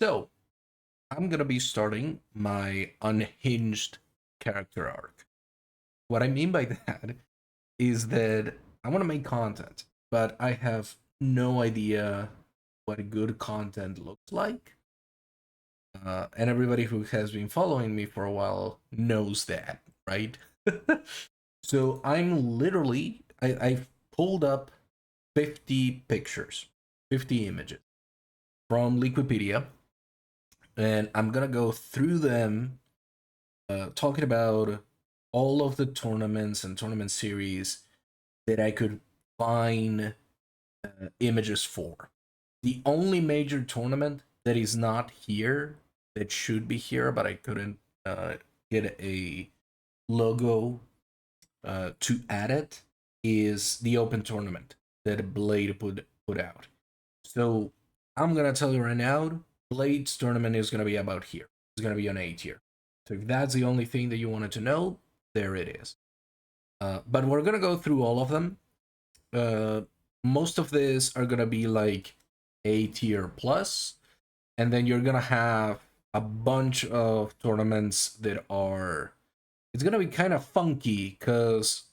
So, I'm gonna be starting my unhinged character arc. What I mean by that is that I want to make content, but I have no idea what good content looks like. And everybody who has been following me for a while knows that, right? So I'm literally, I've pulled up 50 pictures, 50 images from Liquipedia, and I'm gonna go through them, talking about all of the tournaments and tournament series that I could find images for. The only major tournament that is not here, that should be here, but I couldn't get a logo to add it, is the Open tournament that Blade put out. So I'm gonna tell you right now, Blade's tournament is gonna be about here. It's gonna be on A tier. So if that's the only thing that you wanted to know, there it is. But we're gonna go through all of them. Most of these are gonna be like A tier plus, and then you're gonna have a bunch of tournaments that are. It's gonna be kind of funky because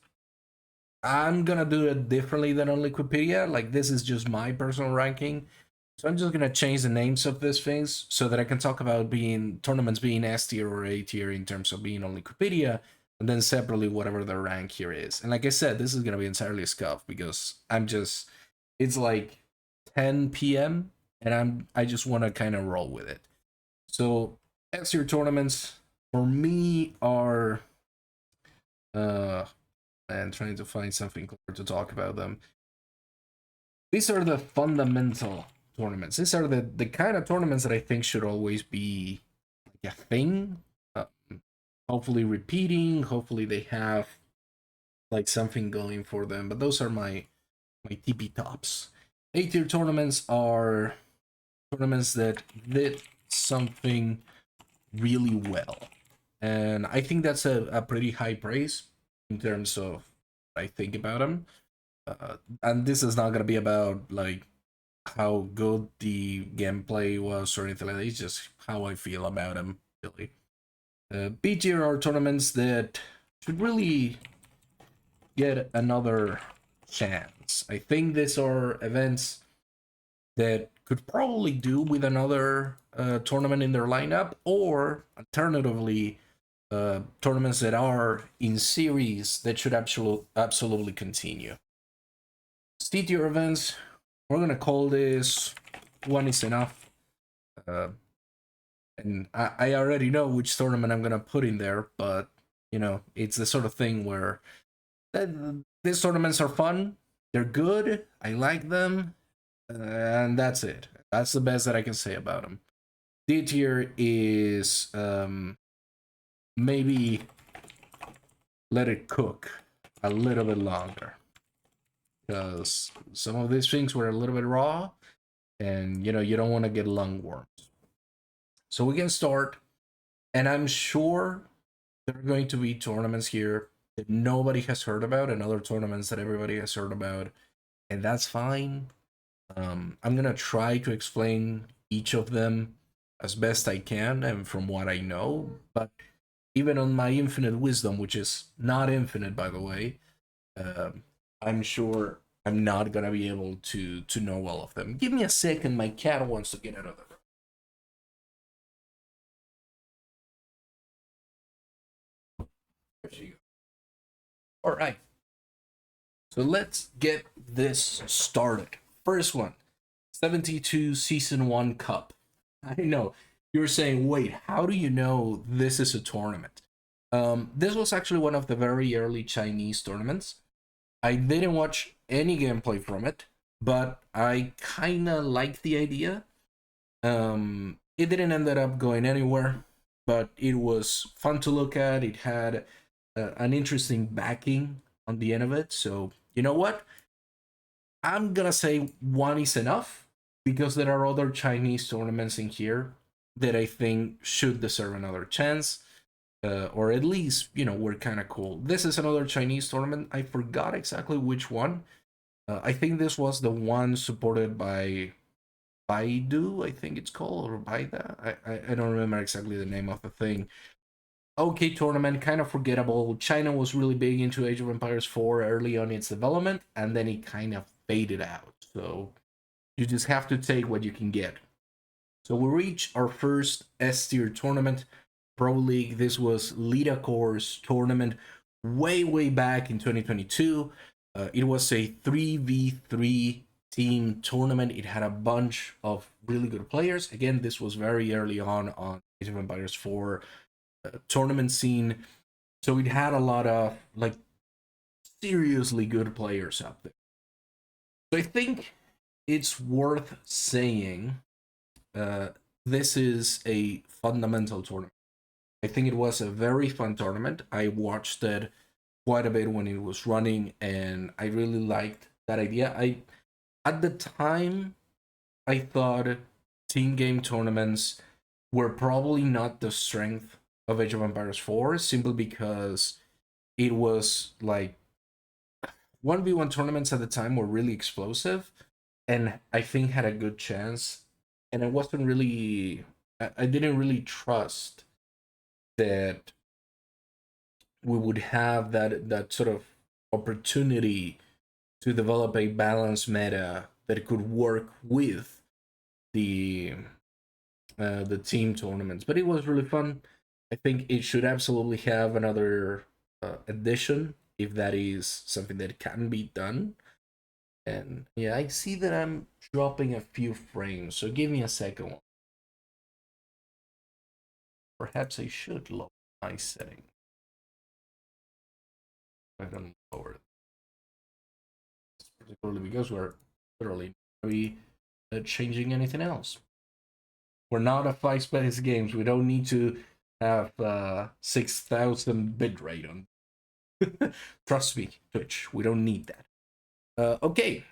I'm gonna do it differently than on Liquipedia. Like, this is just my personal ranking. So I'm just gonna change the names of these things so that I can talk about being tournaments being S tier or A tier in terms of being on Liquipedia, and then separately whatever the rank here is. And like I said, this is gonna be entirely scuffed because it's like 10 p.m. and I just want to kind of roll with it. So S tier tournaments for me are and trying to find something clear to talk about them. These are the fundamental tournaments. These are the kind of tournaments that I think should always be like a thing. Hopefully repeating. Hopefully they have like something going for them. But those are my TP tops. A tier tournaments are tournaments that did something really well, and I think that's a pretty high praise in terms of what I think about them. And this is not gonna be about like how good the gameplay was or anything like that. It's just how I feel about them, really. B tier are tournaments that should really get another chance. I think these are events that could probably do with another tournament in their lineup, or alternatively, tournaments that are in series that should absolutely continue. C tier events, we're gonna call this One Is Enough. And I already know which tournament I'm gonna put in there, but you know, it's the sort of thing where these tournaments are fun, they're good, I like them, and that's it. That's the best that I can say about them. D tier is maybe let it cook a little bit longer, because some of these things were a little bit raw, and you know, you don't want to get lungworms. So we can start, and I'm sure there are going to be tournaments here that nobody has heard about, and other tournaments that everybody has heard about, and that's fine. I'm gonna try to explain each of them as best I can and from what I know, but even on my infinite wisdom, which is not infinite, by the way, I'm sure I'm not gonna be able to know all of them. Give me a second, my cat wants to get out of the room. There she goes. All right, so let's get this started. First one, 72 Season 1 Cup. I know you're saying, wait, how do you know this is a tournament? This was actually one of the very early Chinese tournaments. I didn't watch any gameplay from it, but I kind of liked the idea. It didn't end up going anywhere, but it was fun to look at. It had an interesting backing on the end of it. So, you know what? I'm gonna say one is enough, because there are other Chinese tournaments in here that I think should deserve another chance. Or at least, you know, we're kind of cool. This is another Chinese tournament. I forgot exactly which one. I think this was the one supported by Baidu, I think it's called, or Baida. I don't remember exactly the name of the thing. Okay, tournament, kind of forgettable. China was really big into Age of Empires 4 early on its development, and then it kind of faded out. So you just have to take what you can get. So we reach our first S tier tournament, Pro League. This was Lidacor's tournament way back in 2022. It was a 3v3 team tournament. It had a bunch of really good players. Again, this was very early on Age of Empires 4 tournament scene. So it had a lot of like seriously good players out there. So I think it's worth saying this is a fundamental tournament. I think it was a very fun tournament. I watched it quite a bit when it was running, and I really liked that idea. At the time, I thought team game tournaments were probably not the strength of Age of Empires 4, simply because it was like 1v1 tournaments at the time were really explosive, and I think had a good chance. And I wasn't really, I didn't really trust that we would have that sort of opportunity to develop a balanced meta that could work with the team tournaments. But it was really fun. I think it should absolutely have another edition if that is something that can be done. And yeah, I see that I'm dropping a few frames, so give me a second one. Perhaps I should lower my setting. I don't lower it, particularly because we're literally not changing anything else. We're not a 5 space games. We don't need to have 6,000 bitrate on. Trust me, Twitch. We don't need that. Okay,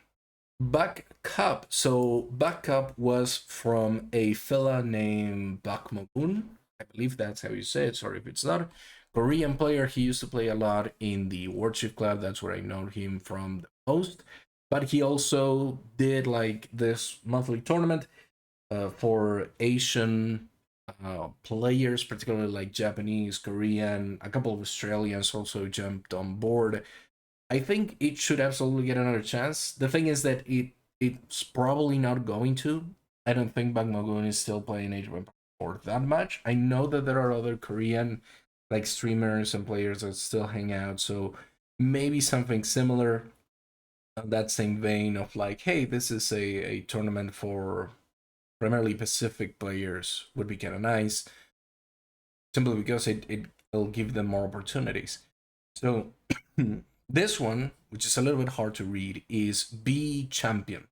Backup. So Backup was from a fella named Bakmogun. I believe that's how you say it. Sorry if it's not. Korean player. He used to play a lot in the Warchief Club. That's where I know him from the most. But he also did like this monthly tournament for Asian players, particularly like Japanese, Korean. A couple of Australians also jumped on board. I think it should absolutely get another chance. The thing is that it's probably not going to. I don't think Bangmogun is still playing Age of Empires 4 that much. I know that there are other Korean like streamers and players that still hang out, so maybe something similar on that same vein of like, hey, this is a tournament for primarily Pacific players would be kind of nice, simply because it'll give them more opportunities. So this one, which is a little bit hard to read, is B Champion.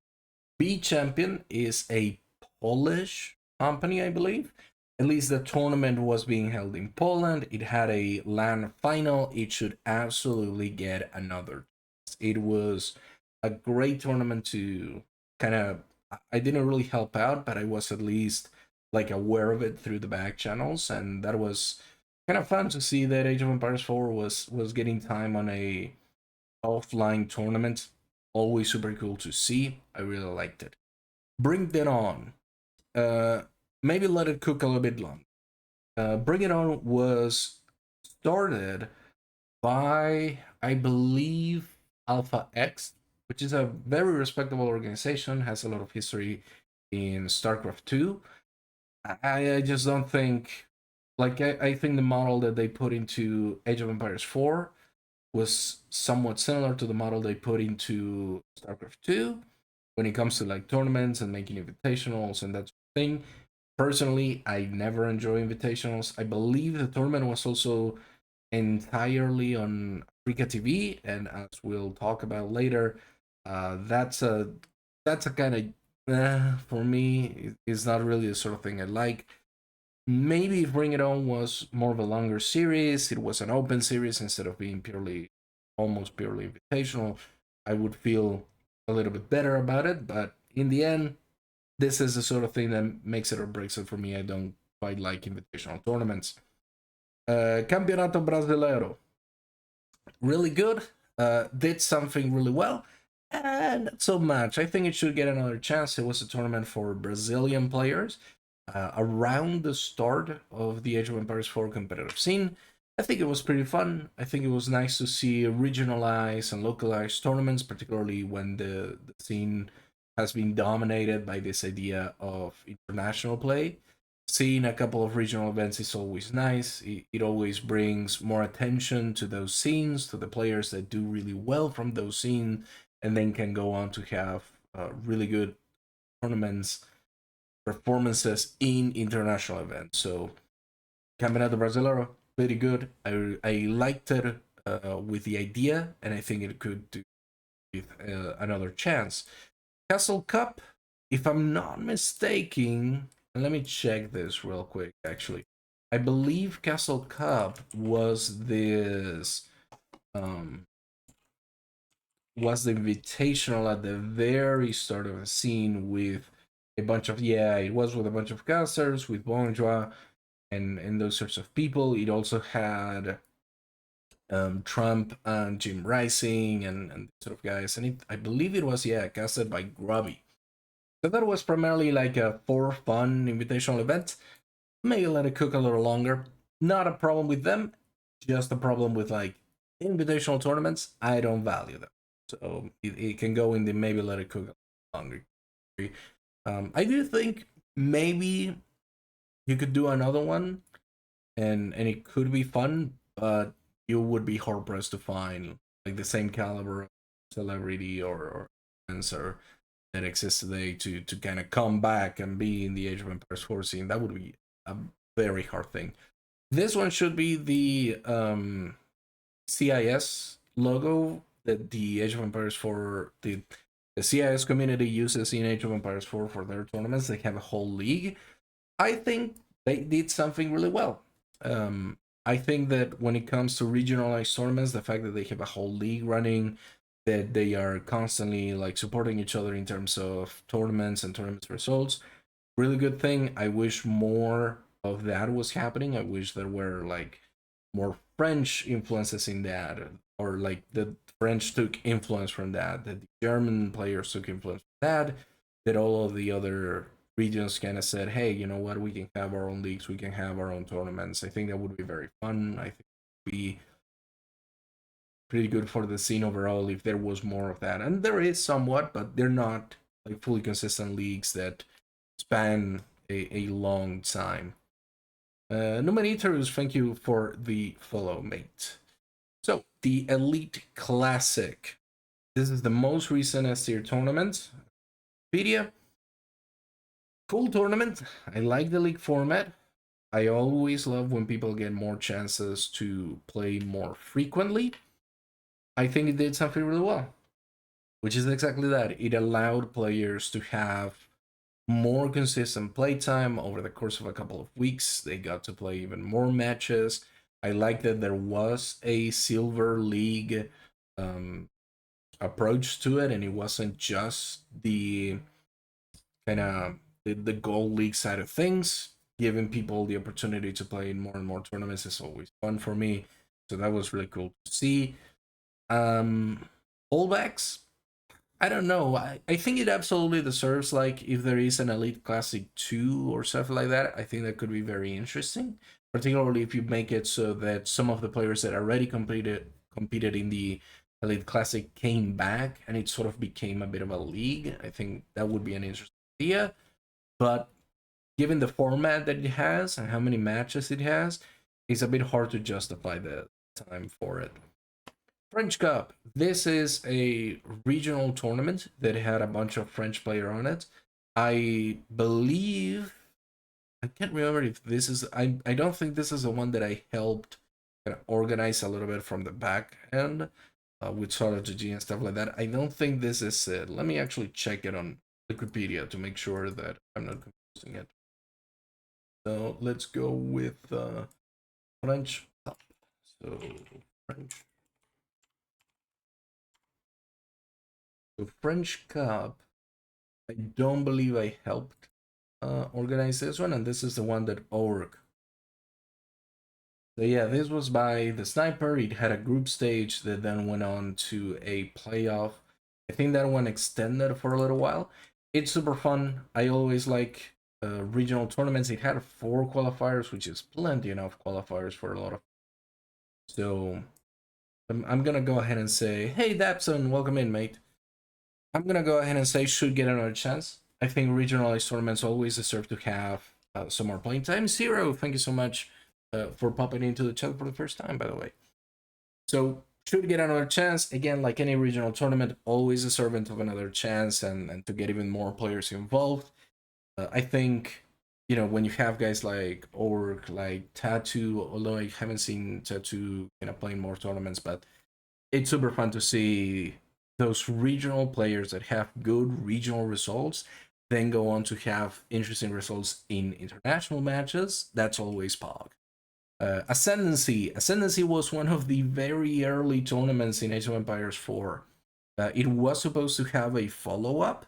B Champion is a Polish company, I believe. At least the tournament was being held in Poland. It had a LAN final. It should absolutely get another. It was a great tournament to kind of. I didn't really help out, but I was at least like aware of it through the back channels, and that was kind of fun to see that Age of Empires 4 was getting time on a offline tournament. Always super cool to see. I really liked it. Bring That On. Maybe let it cook a little bit long. Bring It On was started by, I believe, Alpha X, which is a very respectable organization, has a lot of history in StarCraft 2. I just don't think, like, I think the model that they put into Age of Empires 4 was somewhat similar to the model they put into StarCraft 2 when it comes to like tournaments and making invitationals and that sort of thing. Personally, I never enjoy invitationals. I believe the tournament was also entirely on Africa TV, and as we'll talk about later, that's a kind of for me. It's not really the sort of thing I like. Maybe if Bring It On was more of a longer series, it was an open series instead of being almost purely invitational, I would feel a little bit better about it. But in the end, this is the sort of thing that makes it or breaks it for me. I don't quite like invitational tournaments. Campeonato Brasileiro, really good. Did something really well. Not so much. I think it should get another chance. It was a tournament for Brazilian players around the start of the Age of Empires 4 competitive scene. I think it was pretty fun. I think it was nice to see regionalized and localized tournaments, particularly when the scene has been dominated by this idea of international play. Seeing a couple of regional events is always nice. It always brings more attention to those scenes, to the players that do really well from those scenes, and then can go on to have really good tournaments, performances in international events. So, Campeonato Brasileiro, pretty good. I liked it with the idea, and I think it could do with another chance. Castle Cup, if I'm not mistaken, and let me check this real quick. Actually, I believe Castle Cup was this was the invitational at the very start of the scene with a bunch of it was with a bunch of casters with Bonjour and those sorts of people. It also had Trump and Jim Rising and sort of guys, and I believe it was casted by Grubby. So that was primarily like a for fun invitational event. Maybe let it cook a little longer. Not a problem with them, just a problem with like invitational tournaments. I don't value them. So it can go in the maybe let it cook longer. I do think maybe you could do another one and it could be fun, but you would be hard pressed to find like the same caliber of celebrity or answer that exists today to kind of come back and be in the Age of Empires 4 scene. That would be a very hard thing. This one should be the CIS logo that the Age of Empires 4 the CIS community uses in Age of Empires 4 for their tournaments. They have a whole league. I think they did something really well. I think that when it comes to regionalized tournaments, the fact that they have a whole league running, that they are constantly like supporting each other in terms of tournaments and tournament results, really good thing. I wish more of that was happening. I wish there were like more French influences in that, or like the French took influence from that the German players took influence from that all of the other regions kind of said, hey, you know what, we can have our own leagues, we can have our own tournaments. I think that would be very fun. I think it would be pretty good for the scene overall if there was more of that. And there is somewhat, but they're not like fully consistent leagues that span a long time. Numenitarus, thank you for the follow, mate. So, the Elite Classic. This is the most recent S tier tournament. Wikipedia. Cool tournament. I like the league format. I always love when people get more chances to play more frequently. I think it did something really well, which is exactly that. It allowed players to have more consistent playtime over the course of a couple of weeks. They got to play even more matches. I like that there was a Silver League approach to it, and it wasn't just the kind of the Gold League side of things. Giving people the opportunity to play in more and more tournaments is always fun for me. So that was really cool to see. Fallbacks, I don't know. I think it absolutely deserves, like, if there is an Elite Classic 2 or something like that, I think that could be very interesting. Particularly if you make it so that some of the players that already competed in the Elite Classic came back and it sort of became a bit of a league. I think that would be an interesting idea. But given the format that it has and how many matches it has, it's a bit hard to justify the time for it. French Cup. This is a regional tournament that had a bunch of French players on it. I believe, I can't remember if this is, I don't think this is the one that I helped kind of organize a little bit from the back end with strategy and stuff like that. I don't think this is it. Let me actually check it on Wikipedia to make sure that I'm not confusing it. So let's go with French Cup. So French. The French Cup, I don't believe I helped organize this one, and this is the one that Org. So yeah, this was by the Sniper. It had a group stage that then went on to a playoff I think that one extended for a little while. It's super fun. I always like regional tournaments. It had 4 qualifiers, which is plenty enough qualifiers for a lot of. So I'm gonna go ahead and say, hey Dabson, welcome in, mate. I'm gonna go ahead and say should get another chance. I think regionalized tournaments always deserve to have some more playing time. Zero, thank you so much for popping into the chat for the first time, by the way. So should get another chance. Again, like any regional tournament, always a servant of another chance and to get even more players involved. I think, you know, when you have guys like Orc, like Tattoo, although I haven't seen Tattoo, you know, playing more tournaments, but it's super fun to see those regional players that have good regional results then go on to have interesting results in international matches. That's always Pog. Ascendancy was one of the very early tournaments in Age of Empires 4. It was supposed to have a follow-up,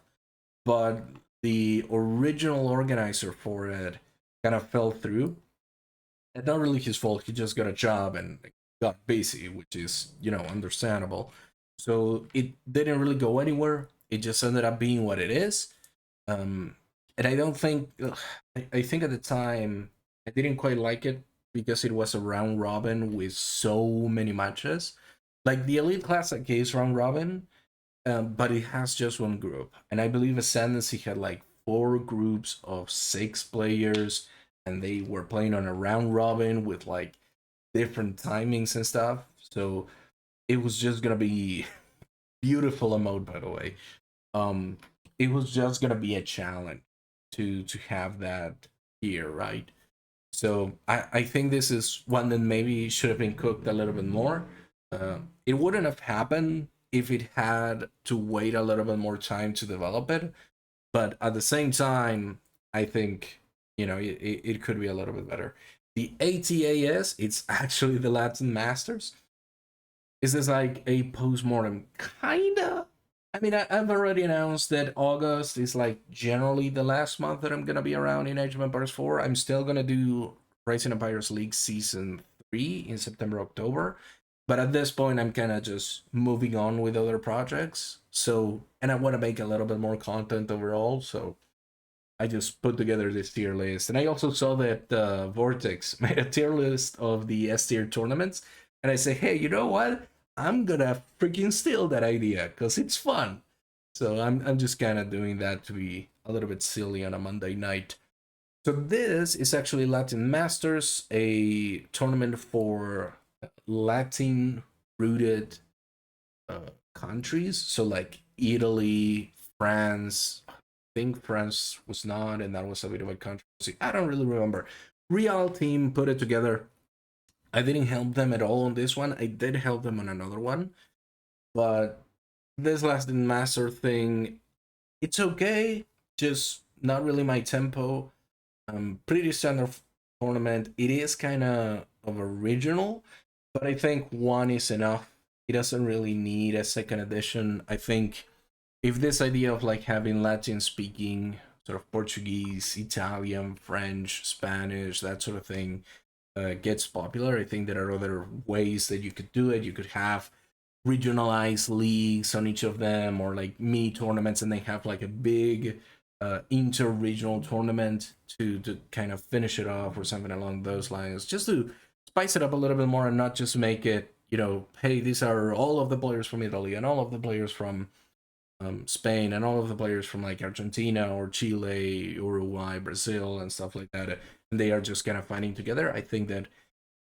but the original organizer for it kind of fell through. And not really his fault. He just got a job and got busy, which is, you know, understandable. So it didn't really go anywhere. It just ended up being what it is. And I don't think, I think at the time I didn't quite like it because it was a round robin with so many matches. Like the Elite Classic is round robin, but it has just one group. And I believe Ascendancy had like 4 groups of 6 players, and they were playing on a round robin with like different timings and stuff. So it was just gonna be beautiful emote, by the way. Um, it was just gonna be a challenge to have that here, right? So I think this is one that maybe should have been cooked a little bit more. It wouldn't have happened if it had to wait a little bit more time to develop it. But at the same time, I think, you know, it could be a little bit better. The ATAS, it's actually the Latin Masters. Is this like a postmortem? Kinda. I mean, I've already announced that August is like generally the last month that I'm gonna be around in Age of Empires 4. I'm still gonna do Rising Empires League Season 3 in September, October. But at this point, I'm kind of just moving on with other projects. So, and I want to make a little bit more content overall. So, I just put together this tier list. And I also saw that Vortex made a tier list of the S tier tournaments. And I say, hey, you know what? I'm gonna freaking steal that idea because it's fun. So I'm just kind of doing that to be a little bit silly on a Monday night. So this is actually Latin Masters, a tournament for Latin rooted countries. So like Italy, France. I think France was not, and that was a bit of a controversy. I don't really remember. Real team put it together. I didn't help them at all on this one. I did help them on another one, but this Latin Master thing, it's okay. Just not really my tempo. Pretty standard tournament. It is kind of original, but I think one is enough. It doesn't really need a second edition. I think if this idea of like having Latin speaking, sort of Portuguese, Italian, French, Spanish, that sort of thing gets popular, I think there are other ways that you could do it. You could have regionalized leagues on each of them, or like mini tournaments, and they have like a big inter-regional tournament to kind of finish it off or something along those lines, just to spice it up a little bit more and not just make it, you know, hey, these are all of the players from Italy and all of the players from Spain and all of the players from like Argentina or Chile, Uruguay, Brazil, and stuff like that, and they are just kind of fighting together. I think that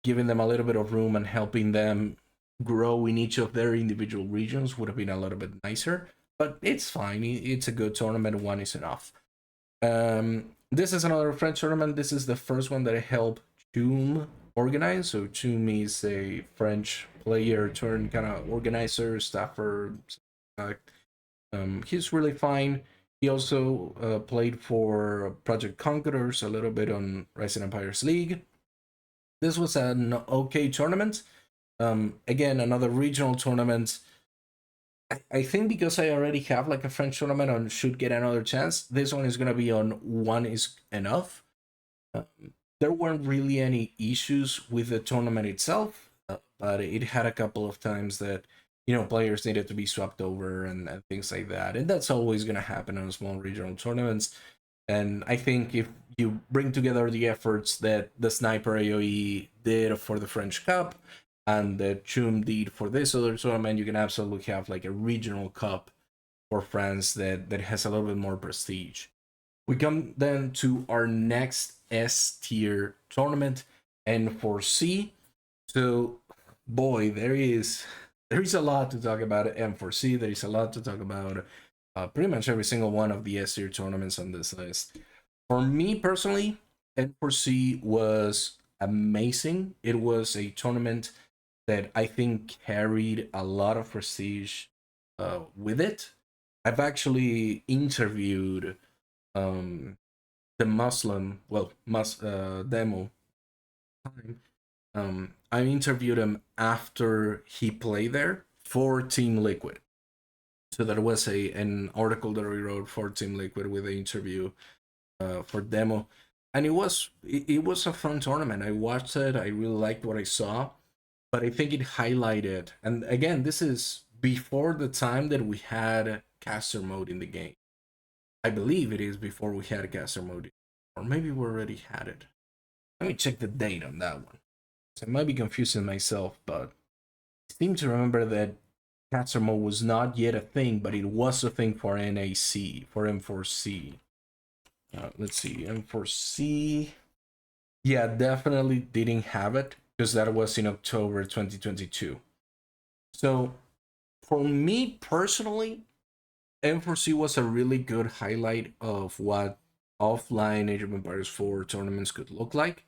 giving them a little bit of room and helping them grow in each of their individual regions would have been a little bit nicer. But it's fine. It's a good tournament. One is enough. This is another French tournament. This is the first one that I helped Choom organize. So Choom is a French player turned kind of organizer, staffer. He's really fine. He also played for Project Conquerors a little bit on Rising Empires League. This was an okay tournament. Again, another regional tournament. I think because I already have like a French tournament on should get another chance, this one is going to be on one is enough. There weren't really any issues with the tournament itself, but it had a couple of times that players needed to be swapped over and things like that. And that's always going to happen in small regional tournaments. And I think if you bring together the efforts that the Sniper AoE did for the French Cup and that Chum did for this other tournament, you can absolutely have like a regional cup for France that has a little bit more prestige. We come then to our next S tier tournament, N4C. So, boy, there is a lot to talk about at N4C. There is a lot to talk about pretty much every single one of the S tier tournaments on this list. For me personally, N4C was amazing. It was a tournament that I think carried a lot of prestige with it. I've actually interviewed the Muslim, demo time. I interviewed him after he played there for Team Liquid. So there was an article that we wrote for Team Liquid with the interview for demo, and it was a fun tournament. I watched it. I really liked what I saw, but I think it highlighted. And again, this is before the time that we had caster mode in the game. I believe it is before we had a caster mode, or maybe we already had it. Let me check the date on that one. So I might be confusing myself, but I seem to remember that caster mode was not yet a thing, but it was a thing for NAC, for M4C. Let's see, M4C. Yeah, definitely didn't have it because that was in October 2022. So for me personally, M4C was a really good highlight of what offline Age of Empires 4 tournaments could look like.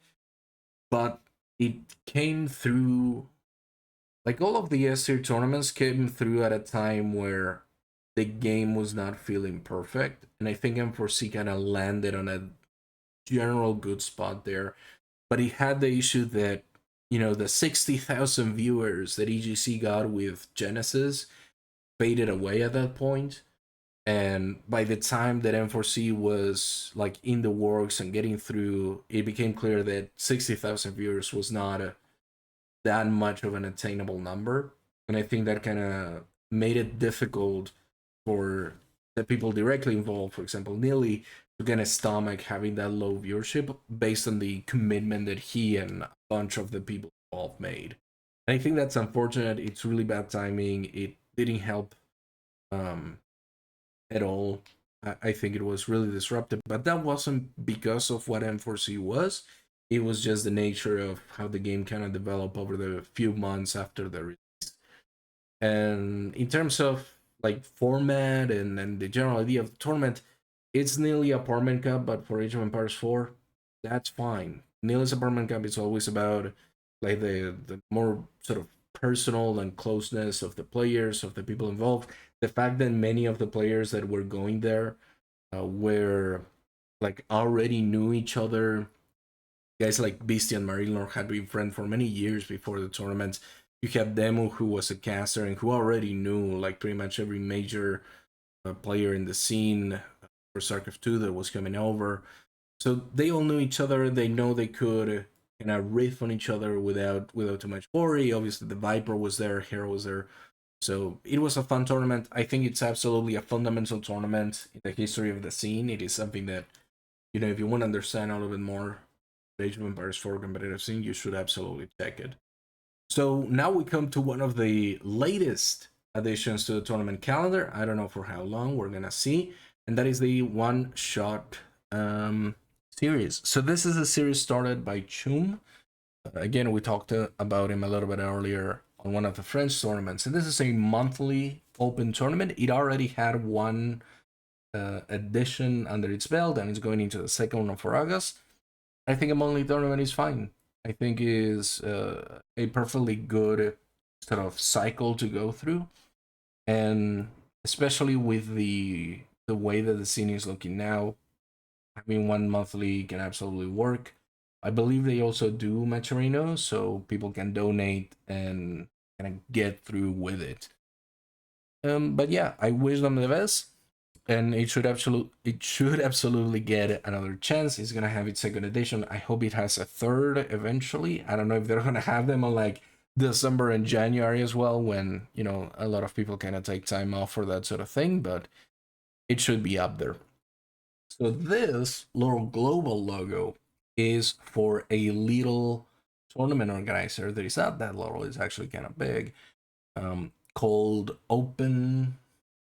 But it came through, like all of the S-tier tournaments came through at a time where the game was not feeling perfect. And I think M4C kind of landed on a general good spot there. But it had the issue that, the 60,000 viewers that EGC got with Genesis faded away at that point. And by the time that M4C was like in the works and getting through, it became clear that 60,000 viewers was not that much of an attainable number. And I think that kind of made it difficult for the people directly involved, for example, Nili, to kind of stomach having that low viewership based on the commitment that he and a bunch of the people involved made. And I think that's unfortunate. It's really bad timing. It didn't help at all. I think it was really disruptive, but that wasn't because of what M4C was. It was just the nature of how the game kind of developed over the few months after the release. And in terms of like format and the general idea of the tournament, it's nearly Apartment Cup, but for Age of Empires 4, that's fine. Nearly's Apartment Cup is always about like the more sort of personal and closeness of the players, of the people involved. The fact that many of the players that were going there were like already knew each other. Guys like Beastie and Marilnor had been friends for many years before the tournament. You had Demo, who was a caster and who already knew like pretty much every major player in the scene for StarCraft 2 that was coming over. So they all knew each other. They know they could kind of riff on each other without too much worry. Obviously, the Viper was there, Hero was there. So it was a fun tournament. I think it's absolutely a fundamental tournament in the history of the scene. It is something that, if you want to understand a little bit more the Age of Empires 4 competitive scene, you should absolutely check it. So now we come to one of the latest additions to the tournament calendar. I don't know for how long, we're gonna see. And that is the One Shot series. So this is a series started by Chum. Again, we talked about him a little bit earlier on one of the French tournaments. And this is a monthly open tournament. It already had one edition under its belt, and it's going into the second one for August. I think a monthly tournament is fine. I think is a perfectly good sort of cycle to go through, and especially with the way that the scene is looking now, having one monthly can absolutely work. I believe they also do Maturino, so people can donate and kind of get through with it. But yeah, I wish them the best, and it should absolutely get another chance. It's gonna have its second edition. I hope it has a third eventually. I don't know if they're gonna have them on like December and January as well, when a lot of people kind of take time off for that sort of thing, but it should be up there. So this little global logo is for a little tournament organizer that is not that little, it's actually kind of big, called Open,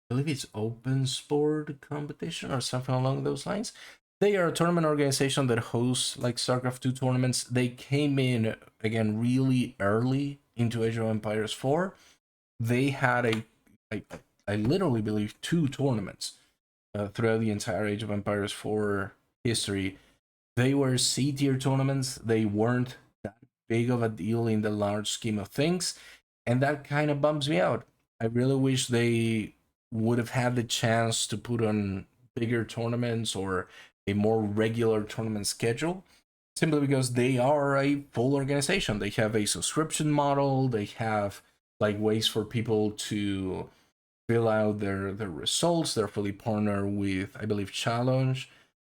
I believe it's Open Sport Competition or something along those lines. They are a tournament organization that hosts like StarCraft 2 tournaments. They came in again really early into Age of Empires 4. They had I literally believe 2 tournaments throughout the entire Age of Empires 4 history. They were C tier tournaments. They weren't that big of a deal in the large scheme of things, and that kind of bums me out. I really wish they would have had the chance to put on bigger tournaments or a more regular tournament schedule, simply because they are a full organization. They have a subscription model, they have like ways for people to fill out their results. They're fully partnered with, I believe, Challenge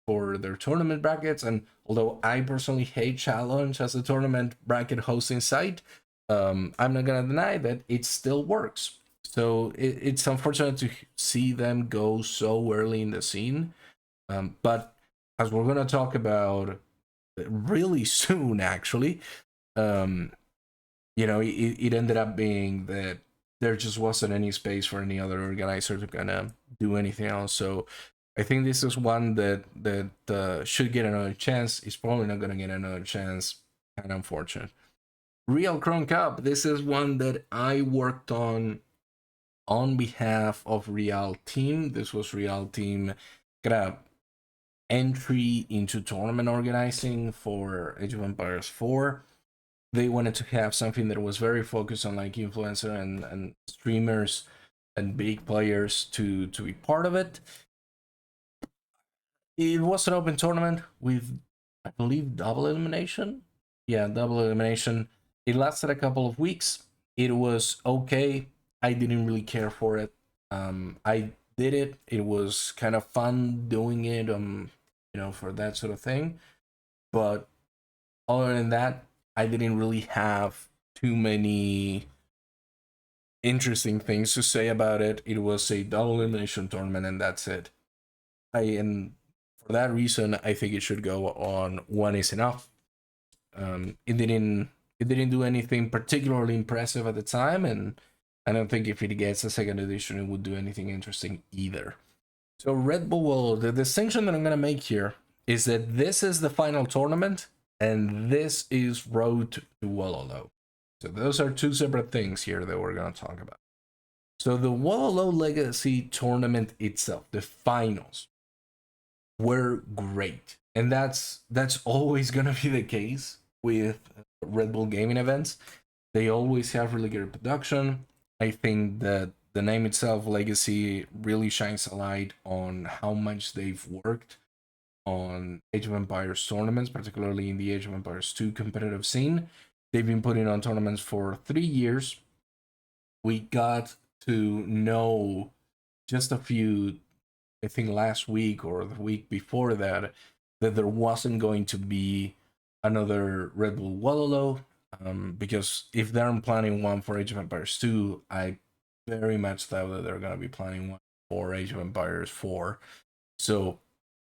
for their tournament brackets. And although I personally hate Challenge as a tournament bracket hosting site, I'm not gonna deny that it still works. So it's unfortunate to see them go so early in the scene. But as we're gonna talk about really soon, actually, it ended up being that there just wasn't any space for any other organizer to kind of do anything else. So I think this is one that should get another chance. It's probably not gonna get another chance. Kind of unfortunate. Real Cron Cup. This is one that I worked on behalf of Real Team. This was Real Team kind of entry into tournament organizing for Age of Empires 4. They wanted to have something that was very focused on like influencer and streamers and big players to be part of it. It was an open tournament with, I believe, double elimination. Yeah, double elimination. It lasted a couple of weeks. It was okay. I didn't really care for it. I did it. It was kind of fun doing it. For that sort of thing. But other than that, I didn't really have too many interesting things to say about it. It was a double elimination tournament, and that's it. And for that reason, I think it should go on One Is Enough. It didn't do anything particularly impressive at the time, and I don't think if it gets a second edition, it would do anything interesting either. So Red Bull, the distinction that I'm gonna make here is that this is the final tournament, and this is Road to Wololo. So those are 2 separate things here that we're gonna talk about. So the Wololo Legacy tournament itself, the finals, were great, and that's always gonna be the case with Red Bull gaming events. They always have really good production. I think that the name itself, Legacy, really shines a light on how much they've worked on Age of Empires tournaments, particularly in the Age of Empires 2 competitive scene. They've been putting on tournaments for 3 years. We got to know just a few, I think last week or the week before that there wasn't going to be another Red Bull Wololo. Because if they're planning one for Age of Empires 2, I very much doubt that they're going to be planning one for Age of Empires 4. So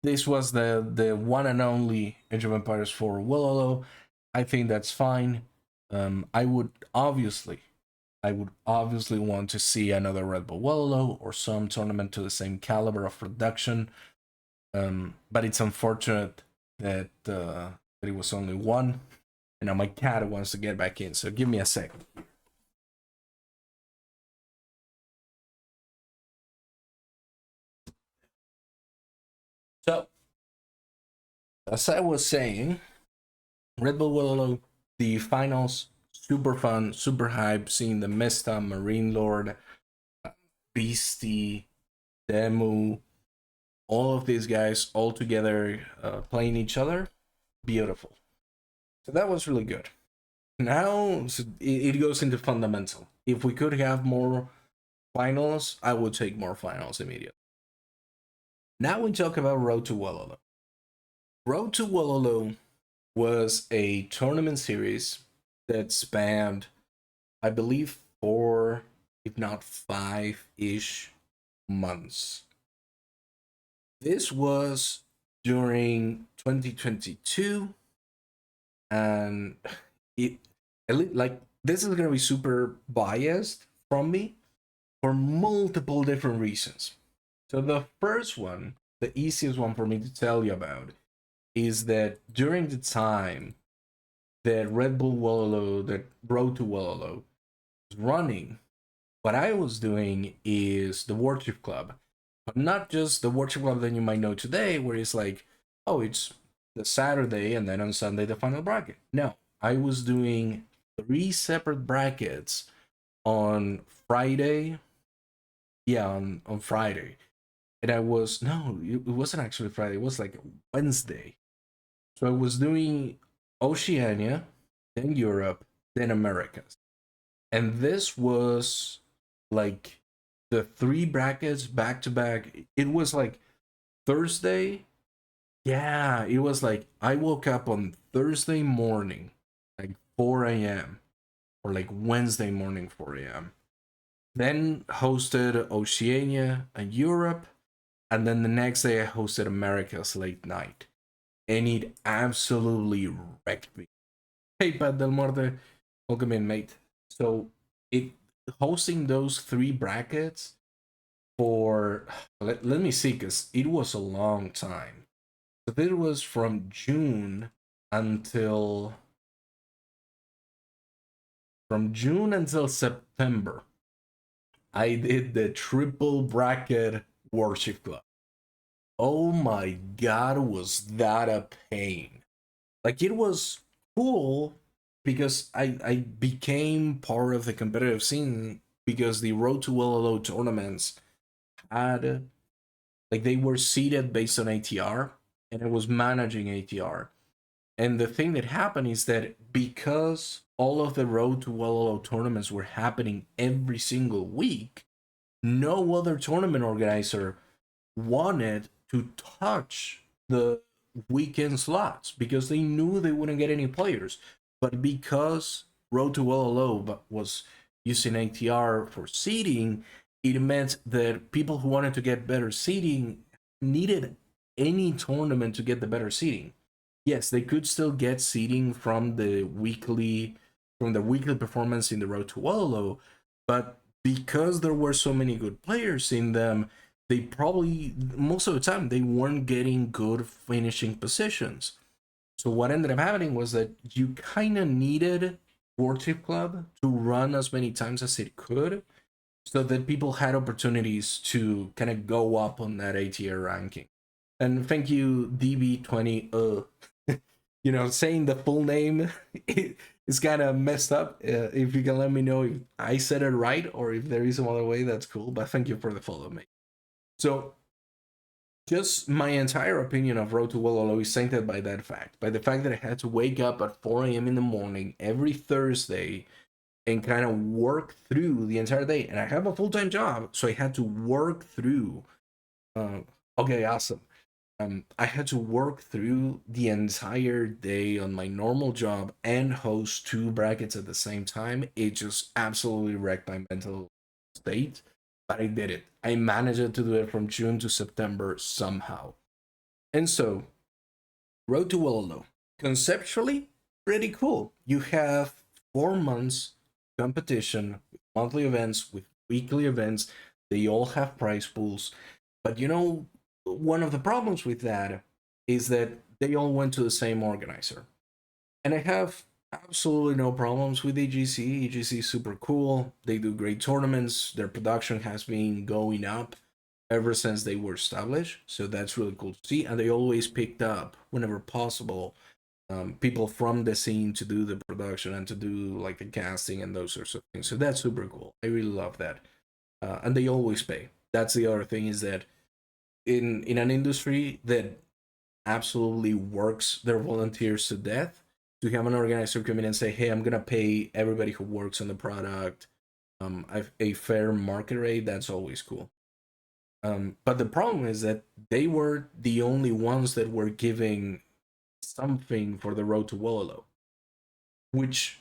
this was the one and only Age of Empires 4 Wololo. I think that's fine. I would obviously want to see another Red Bull Wololo or some tournament to the same caliber of production. But it's unfortunate that it was only one. And now my cat wants to get back in, so give me a second. So, as I was saying, Red Bull Wololo, the finals, super fun, super hype, seeing the Mista, Marine Lord, Beastie, Demu, all of these guys all together playing each other. Beautiful. So that was really good. Now it goes into fundamental. If we could have more finals, I would take more finals immediately. Now we talk about Road to Wololo. Road to Wololo was a tournament series that spanned I believe 4, if not 5-ish months. This was during 2022, and it like this is gonna be super biased from me for multiple different reasons. So the first one, the easiest one for me to tell you about, is that during the time that Red Bull Wololo, that Road to Wololo was running, what I was doing is the Warship Club, but not just the Warship Club that you might know today, where it's like, oh, it's the Saturday and then on Sunday the final bracket. No, I was doing 3 separate brackets on Friday. Yeah, on Friday. And I was, no, it wasn't actually Friday, it was like Wednesday. So I was doing Oceania, then Europe, then Americas. And this was like the 3 brackets back to back. It was like Thursday. Yeah, it was like I woke up on Thursday morning, like 4 a.m., or like Wednesday morning, 4 a.m. Then hosted Oceania and Europe. And then the next day I hosted America's late night. And it absolutely wrecked me. Hey, Pat Del Morte, welcome in, mate. So it hosting those 3 brackets for let me see, because it was a long time. So it was from June until September. I did the triple bracket Warship Club. Oh my god, was that a pain? Like, it was cool because I became part of the competitive scene, because the Road to LLO tournaments had, like, they were seeded based on ATR, and I was managing ATR. And the thing that happened is that because all of the Road to LLO tournaments were happening every single week, no other tournament organizer wanted to touch the weekend slots because they knew they wouldn't get any players. But because Road to LLO was using ATR for seeding, it meant that people who wanted to get better seeding needed any tournament to get the better seeding. Yes, they could still get seeding from the weekly performance in the Road to LLO, but because there were so many good players in them, they probably, most of the time, they weren't getting good finishing positions. So what ended up happening was that you kind of needed Warship Club to run as many times as it could, so that people had opportunities to kind of go up on that ATR ranking. And thank you, DB20. Saying the full name is kind of messed up. If you can let me know if I said it right or if there is some other way, that's cool. But thank you for the follow, mate. So, just my entire opinion of Road to Wololo is tainted by that fact, by the fact that I had to wake up at 4 a.m. in the morning every Thursday and kind of work through the entire day. And I have a full-time job, so I had to work through. Okay, awesome. I had to work through the entire day on my normal job and host 2 brackets at the same time. It just absolutely wrecked my mental state, but I did it. I managed to do it from June to September somehow. And so, Road to Wololo, conceptually, pretty cool. You have 4 months competition with monthly events, with weekly events. They all have prize pools. But one of the problems with that is that they all went to the same organizer. And I have absolutely no problems with EGC. EGC is super cool. They do great tournaments. Their production has been going up ever since they were established. So that's really cool to see. And they always picked up, whenever possible, people from the scene to do the production and to do like the casting and those sorts of things. So that's super cool. I really love that. And they always pay. That's the other thing, is that in an industry that absolutely works their volunteers to death, to have an organizer come in and say, hey, I'm gonna pay everybody who works on the product a fair market rate, that's always cool. But the problem is that they were the only ones that were giving something for the Road to Wololo, which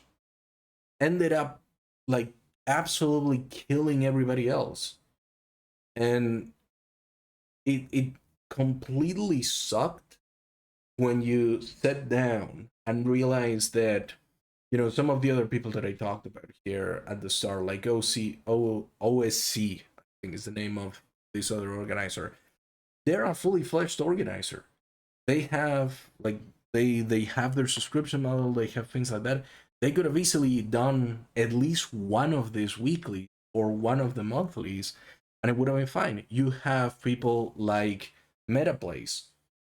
ended up like absolutely killing everybody else. And it completely sucked when you sat down and realized that, you know, some of the other people that I talked about here at the start, like OSC, I think is the name of this other organizer. They're a fully fledged organizer. They have like they have their subscription model. They have things like that. They could have easily done at least one of these weekly or one of the monthlies, and it would have been fine. You have people like MetaPlays,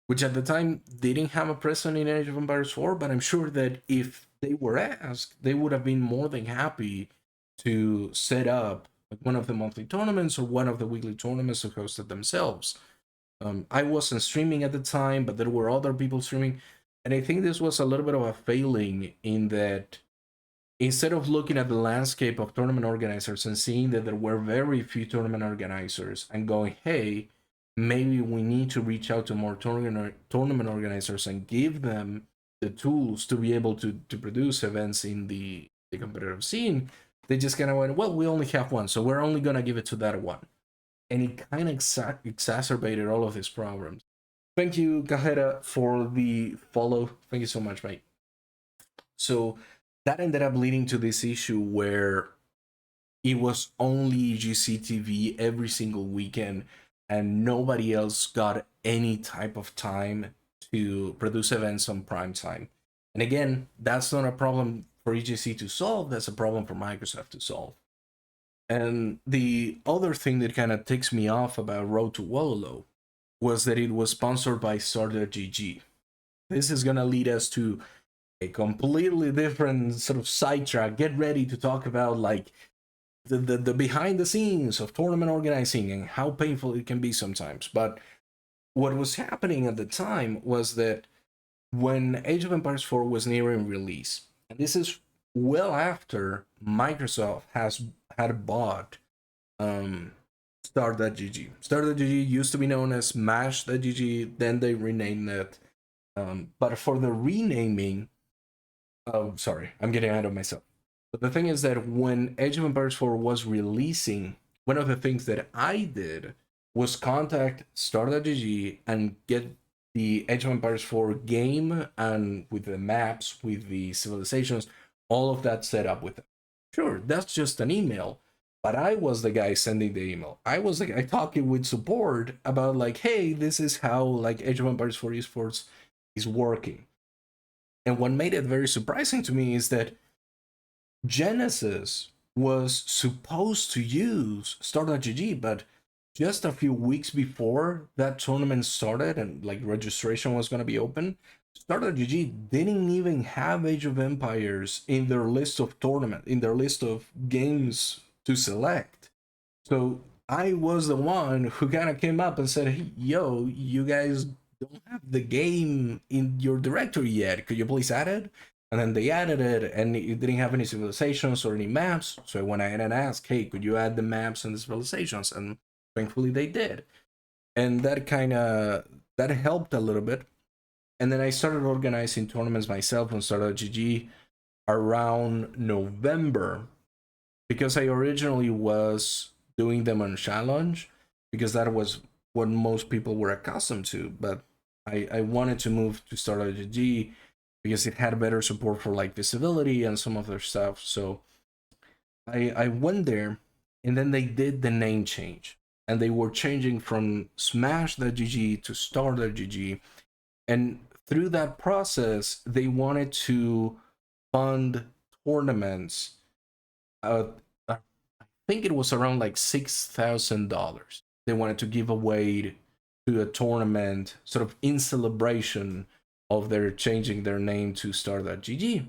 which at the time didn't have a presence in Age of Empires 4, but I'm sure that if they were asked, they would have been more than happy to set up like one of the monthly tournaments or one of the weekly tournaments to host it themselves. I wasn't streaming at the time, but there were other people streaming. And I think this was a little bit of a failing in that instead of looking at the landscape of tournament organizers and seeing that there were very few tournament organizers and going, hey, maybe we need to reach out to more tournament organizers and give them the tools to be able to produce events in the competitive scene, they just kind of went, well, we only have one, so we're only going to give it to that one. And it kind of exacerbated all of these problems. Thank you, Cajera, for the follow. Thank you so much, mate. So that ended up leading to this issue where it was only GCTV every single weekend, and nobody else got any type of time to produce events on prime time. And again, that's not a problem for EGC to solve, that's a problem for Microsoft to solve. And the other thing that kind of ticks me off about Road to Wololo was that it was sponsored by Start.gg. This is going to lead us to a completely different sort of sidetrack. Get ready to talk about like the behind the scenes of tournament organizing and how painful it can be sometimes. But what was happening at the time was that when Age of Empires 4 was nearing release, and this is well after Microsoft had bought Start.gg. Start.gg used to be known as Smash.gg, then they renamed it. But for the renaming, oh, sorry, I'm getting ahead of myself. But the thing is that when Age of Empires 4 was releasing, one of the things that I did was contact Start.gg and get the Age of Empires 4 game and with the maps, with the civilizations, all of that set up with them. Sure, that's just an email, but I was the guy sending the email. I was the guy talking with support about like, hey, this is how like Age of Empires 4 esports is working. And what made it very surprising to me is that Genesis was supposed to use Start.gg, but just a few weeks before that tournament started and like registration was going to be open, Start.gg didn't even have Age of Empires in their list of in their list of games to select. So I was the one who kind of came up and said, hey, yo, you guys don't have the game in your directory yet. Could you please add it? And then they added it, and it didn't have any civilizations or any maps. So I went ahead and asked, hey, could you add the maps and the civilizations? And thankfully they did. And that helped a little bit. And then I started organizing tournaments myself on Start.gg around November, because I originally was doing them on challenge because that was what most people were accustomed to. But I wanted to move to Start.gg because it had better support for like visibility and some of their stuff. So I went there, and then they did the name change, and they were changing from Smash.gg to Start.gg. And through that process, they wanted to fund tournaments. I think it was around like $6,000. They wanted to give away to a tournament, sort of in celebration of their changing their name to Start.gg.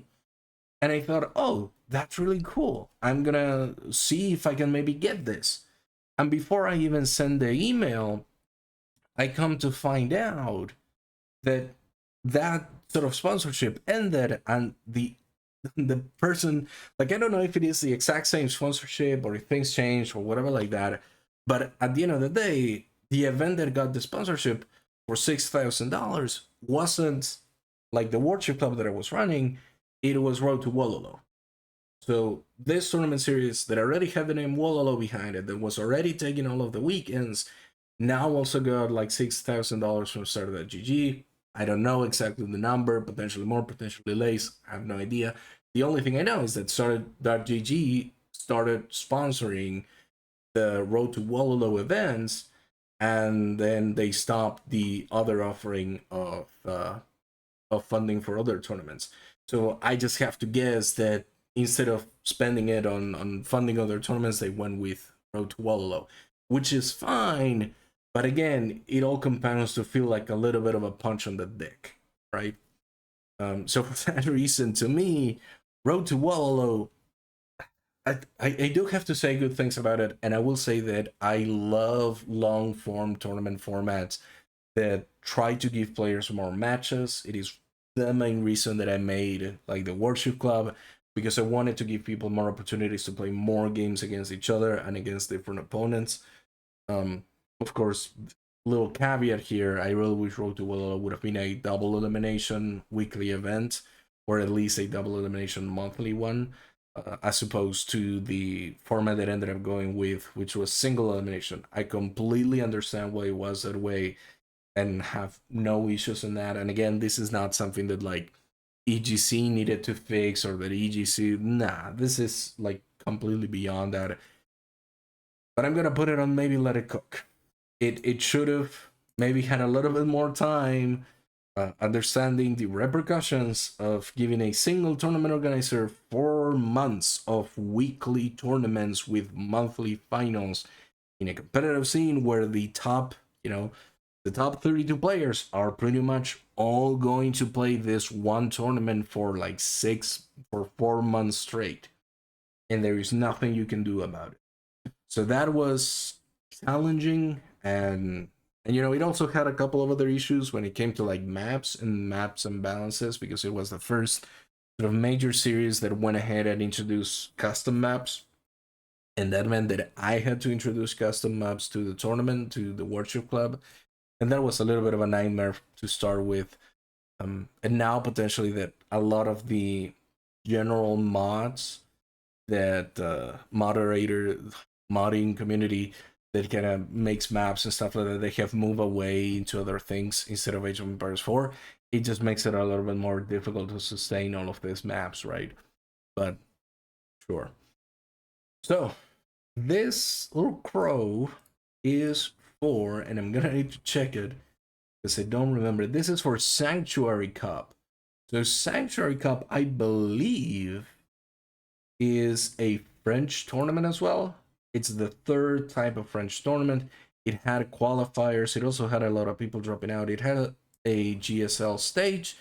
And I thought, oh, that's really cool. I'm gonna see if I can maybe get this. And before I even send the email, I come to find out that that sort of sponsorship ended, and the person, like, I don't know if it is the exact same sponsorship or if things change or whatever like that, but at the end of the day, the event that got the sponsorship for $6,000 wasn't like the worship club that I was running, it was Road to Wololo. So this tournament series that already had the name Wololo behind it, that was already taking all of the weekends, now also got like $6,000 from Starter.gg. I don't know exactly the number, potentially more, potentially less. I have no idea. The only thing I know is that Starter.gg started sponsoring the Road to Wololo events, and then they stopped the other offering of funding for other tournaments. So I just have to guess that instead of spending it on funding other tournaments, they went with Road to Wololo, which is fine. But again, it all compounds to feel like a little bit of a punch on the dick, right? So for that reason, to me, Road to Wololo, I do have to say good things about it, and I will say that I love long form tournament formats that try to give players more matches. It is the main reason that I made like the Worship Club, because I wanted to give people more opportunities to play more games against each other and against different opponents. Of course, little caveat here, I really wish Road to Willow would have been a double elimination weekly event, or at least a double elimination monthly one, as opposed to the format that ended up going with, which was single elimination. I completely understand why it was that way and have no issues in that. And again, this is not something that like EGC needed to fix, or that EGC, nah, this is like completely beyond that. But I'm gonna put it on maybe let it cook. It should have maybe had a little bit more time understanding the repercussions of giving a single tournament organizer 4 months of weekly tournaments with monthly finals in a competitive scene where the top, the top 32 players are pretty much all going to play this one tournament for like 4 months straight, and there is nothing you can do about it. So that was challenging, and it also had a couple of other issues when it came to like maps and balances, because it was the first sort of major series that went ahead and introduced custom maps, and that meant that I had to introduce custom maps to the tournament, to the Worship Club, and that was a little bit of a nightmare to start with. And now potentially that a lot of the general mods that modding community that kind of makes maps and stuff like that, they have moved away into other things instead of Age of Empires 4. It just makes it a little bit more difficult to sustain all of these maps, right? But sure. So this little crow is for, and I'm gonna need to check it because I don't remember. This is for Sanctuary Cup. So Sanctuary Cup, I believe, is a French tournament as well. It's the third type of French tournament. It had qualifiers. It also had a lot of people dropping out. It had a GSL stage.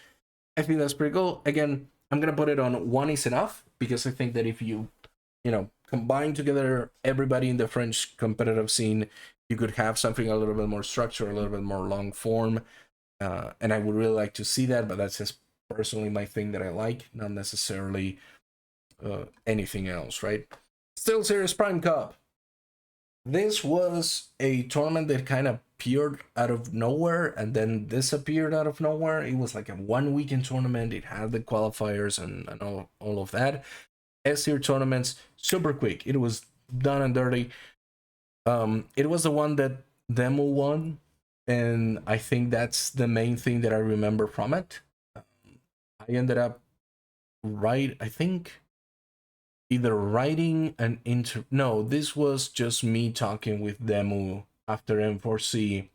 I think that's pretty cool. Again, I'm gonna put it on One Is Enough, because I think that if you combine together everybody in the French competitive scene, you could have something a little bit more structured, a little bit more long form. And I would really like to see that, but that's just personally my thing that I like, not necessarily anything else, right? SteelSeries Prime Cup. This was a tournament that kind of appeared out of nowhere and then disappeared out of nowhere. It was like a 1 weekend tournament. It had the qualifiers and all of that. S-tier tournaments, super quick. It was done and dirty. It was the one that Demo won, and I think that's the main thing that I remember from it. I ended up I think either writing an no, this was just me talking with Demo after M4C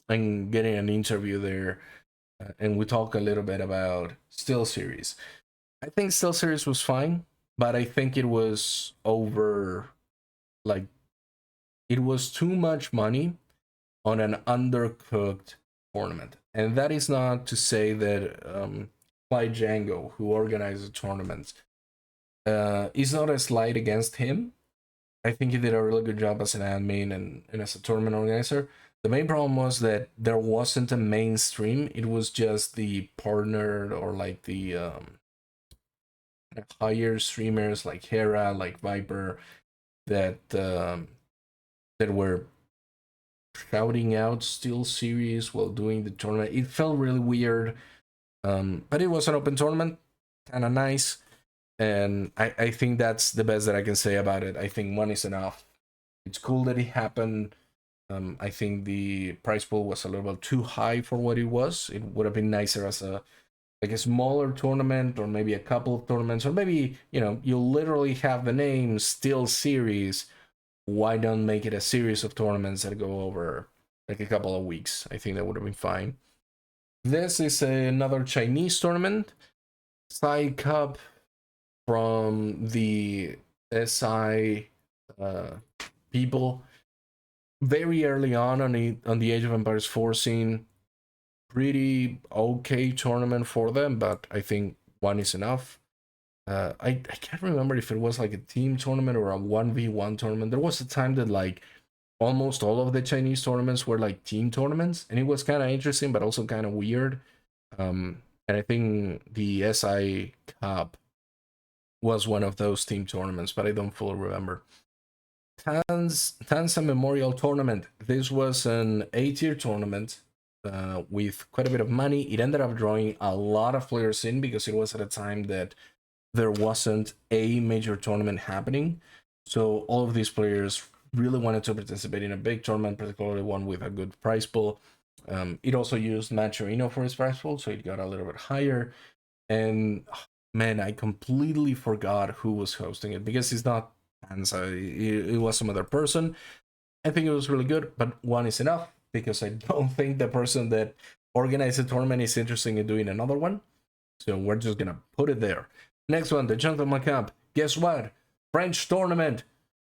and getting an interview there, and we talk a little bit about SteelSeries. I think SteelSeries was fine, but I think it was over, like, it was too much money on an undercooked tournament. And that is not to say that Fly Django, who organizes tournaments, is not a slight against him. I think he did a really good job as an admin and as a tournament organizer. The main problem was that there wasn't a mainstream. It was just the partner, or like the higher streamers like Hera, like Viper, that were shouting out SteelSeries while doing the tournament. It felt really weird, but it was an open tournament, kind of nice. And I think that's the best that I can say about it. I think one is enough. It's cool that it happened. I think the price pool was a little bit too high for what it was. It would have been nicer as a like a smaller tournament, or maybe a couple of tournaments, or maybe you literally have the name Steel Series. Why don't make it a series of tournaments that go over like a couple of weeks? I think that would have been fine. This is another Chinese tournament, Sai Cup, from the SI people. Very early on the Age of Empires 4 scene, pretty okay tournament for them, but I think one is enough. I can't remember if it was like a team tournament or a 1v1 tournament. There was a time that like almost all of the Chinese tournaments were like team tournaments, and it was kind of interesting, but also kind of weird. And I think the SI Cup was one of those team tournaments, but I don't fully remember. Tansa Memorial Tournament. This was an 8-tier tournament with quite a bit of money. It ended up drawing a lot of players in because it was at a time that there wasn't a major tournament happening. So all of these players really wanted to participate in a big tournament, particularly one with a good prize pool. It also used Maturino for its prize pool, so it got a little bit higher. And man, I completely forgot who was hosting it because it's not Hansa, it was some other person. I think it was really good, but one is enough because I don't think the person that organized the tournament is interested in doing another one. So we're just gonna put it there. Next one, the Gentleman Cup. Guess what? French tournament.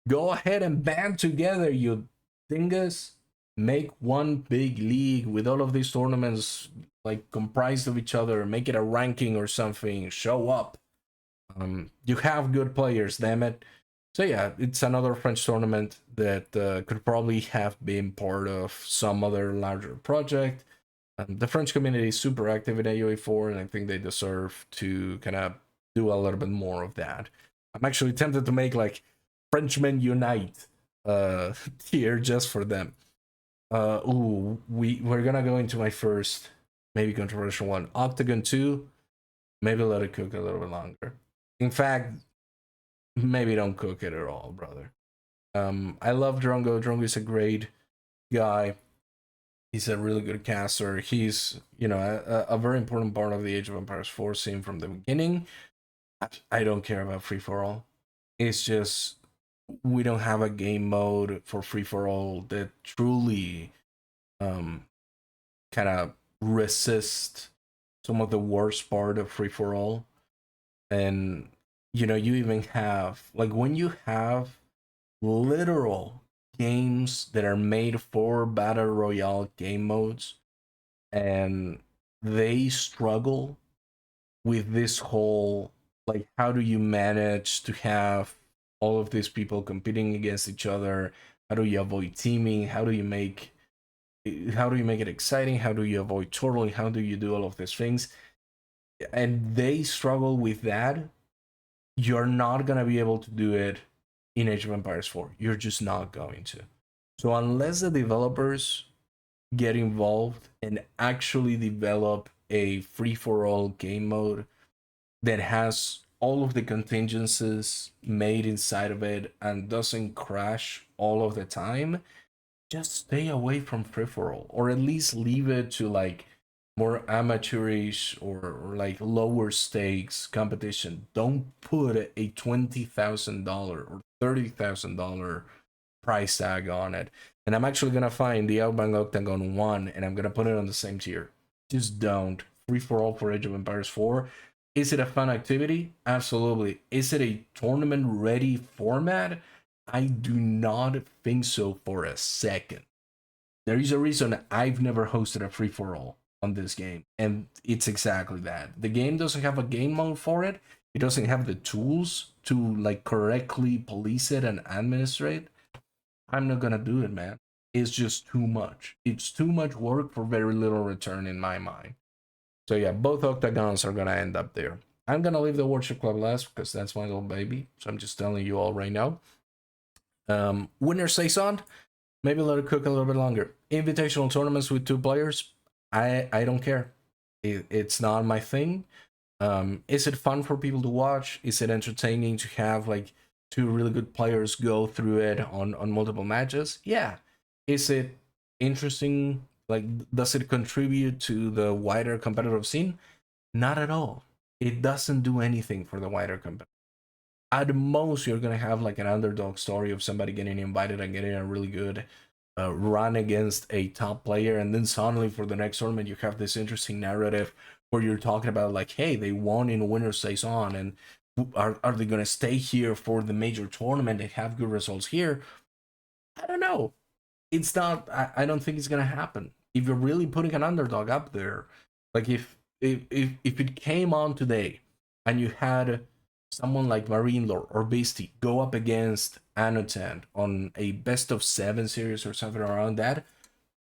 Go ahead and band together, you dingus. Make one big league with all of these tournaments like comprised of each other. Make it a ranking or something. Show up. You have good players, damn it. So yeah, it's another French tournament that could probably have been part of some other larger project. The French community is super active in AOE4, and I think they deserve to kind of do a little bit more of that. I'm actually tempted to make like Frenchmen Unite tier just for them. We're gonna go into my first maybe controversial one. Octagon 2, maybe let it cook a little bit longer. In fact, maybe don't cook it at all, brother. I love Drongo. Drongo is a great guy. He's a really good caster. He's, a very important part of the Age of Empires 4 scene from the beginning. I don't care about free for all. It's just we don't have a game mode for free for all that truly kind of resist some of the worst part of free for all. And you even have like when you have literal games that are made for battle royale game modes and they struggle with this whole like how do you manage to have all of these people competing against each other, how do you avoid teaming, how do you make it exciting, how do you avoid turtling, how do you do all of these things, and they struggle with that. You're not gonna be able to do it in Age of Empires 4. You're just not going to. So unless the developers get involved and actually develop a free-for-all game mode that has all of the contingencies made inside of it and doesn't crash all of the time, just stay away from free-for-all, or at least leave it to like more amateurish or like lower stakes competition. Don't put a $20,000 or $30,000 price tag on it. And I'm actually gonna find the Outbound Octagon 1 and I'm gonna put it on the same tier. Just don't. Free for all for Age of Empires 4. Is it a fun activity? Absolutely. Is it a tournament ready format? I do not think so for a second. There is a reason I've never hosted a free for all on this game, and it's exactly that. The game doesn't have a game mode for it. It doesn't have the tools to like correctly police it and administrate. I'm not gonna do it, man. It's just too much. It's too much work for very little return in my mind. So yeah, both octagons are gonna end up there. I'm gonna leave the Worship Club last because that's my little baby. So I'm just telling you all right now. Winner Saison, maybe let it cook a little bit longer. Invitational tournaments with 2 players, I don't care. It's not my thing. Is it fun for people to watch? Is it entertaining to have like two really good players go through it on multiple matches? Yeah. Is it interesting? Like, does it contribute to the wider competitive scene? Not at all. It doesn't do anything for the wider competitive. At most, you're gonna have like an underdog story of somebody getting invited and getting a really good run against a top player, and then suddenly for the next tournament you have this interesting narrative where you're talking about like, hey, they won in winner stays on, and are they going to stay here for the major tournament and have good results here? I don't know. It's not. I don't think it's going to happen. If you're really putting an underdog up there, like if it came on today and you had someone like Marine Lord or Beastie go up against Anotan on a best of 7 series or something around that,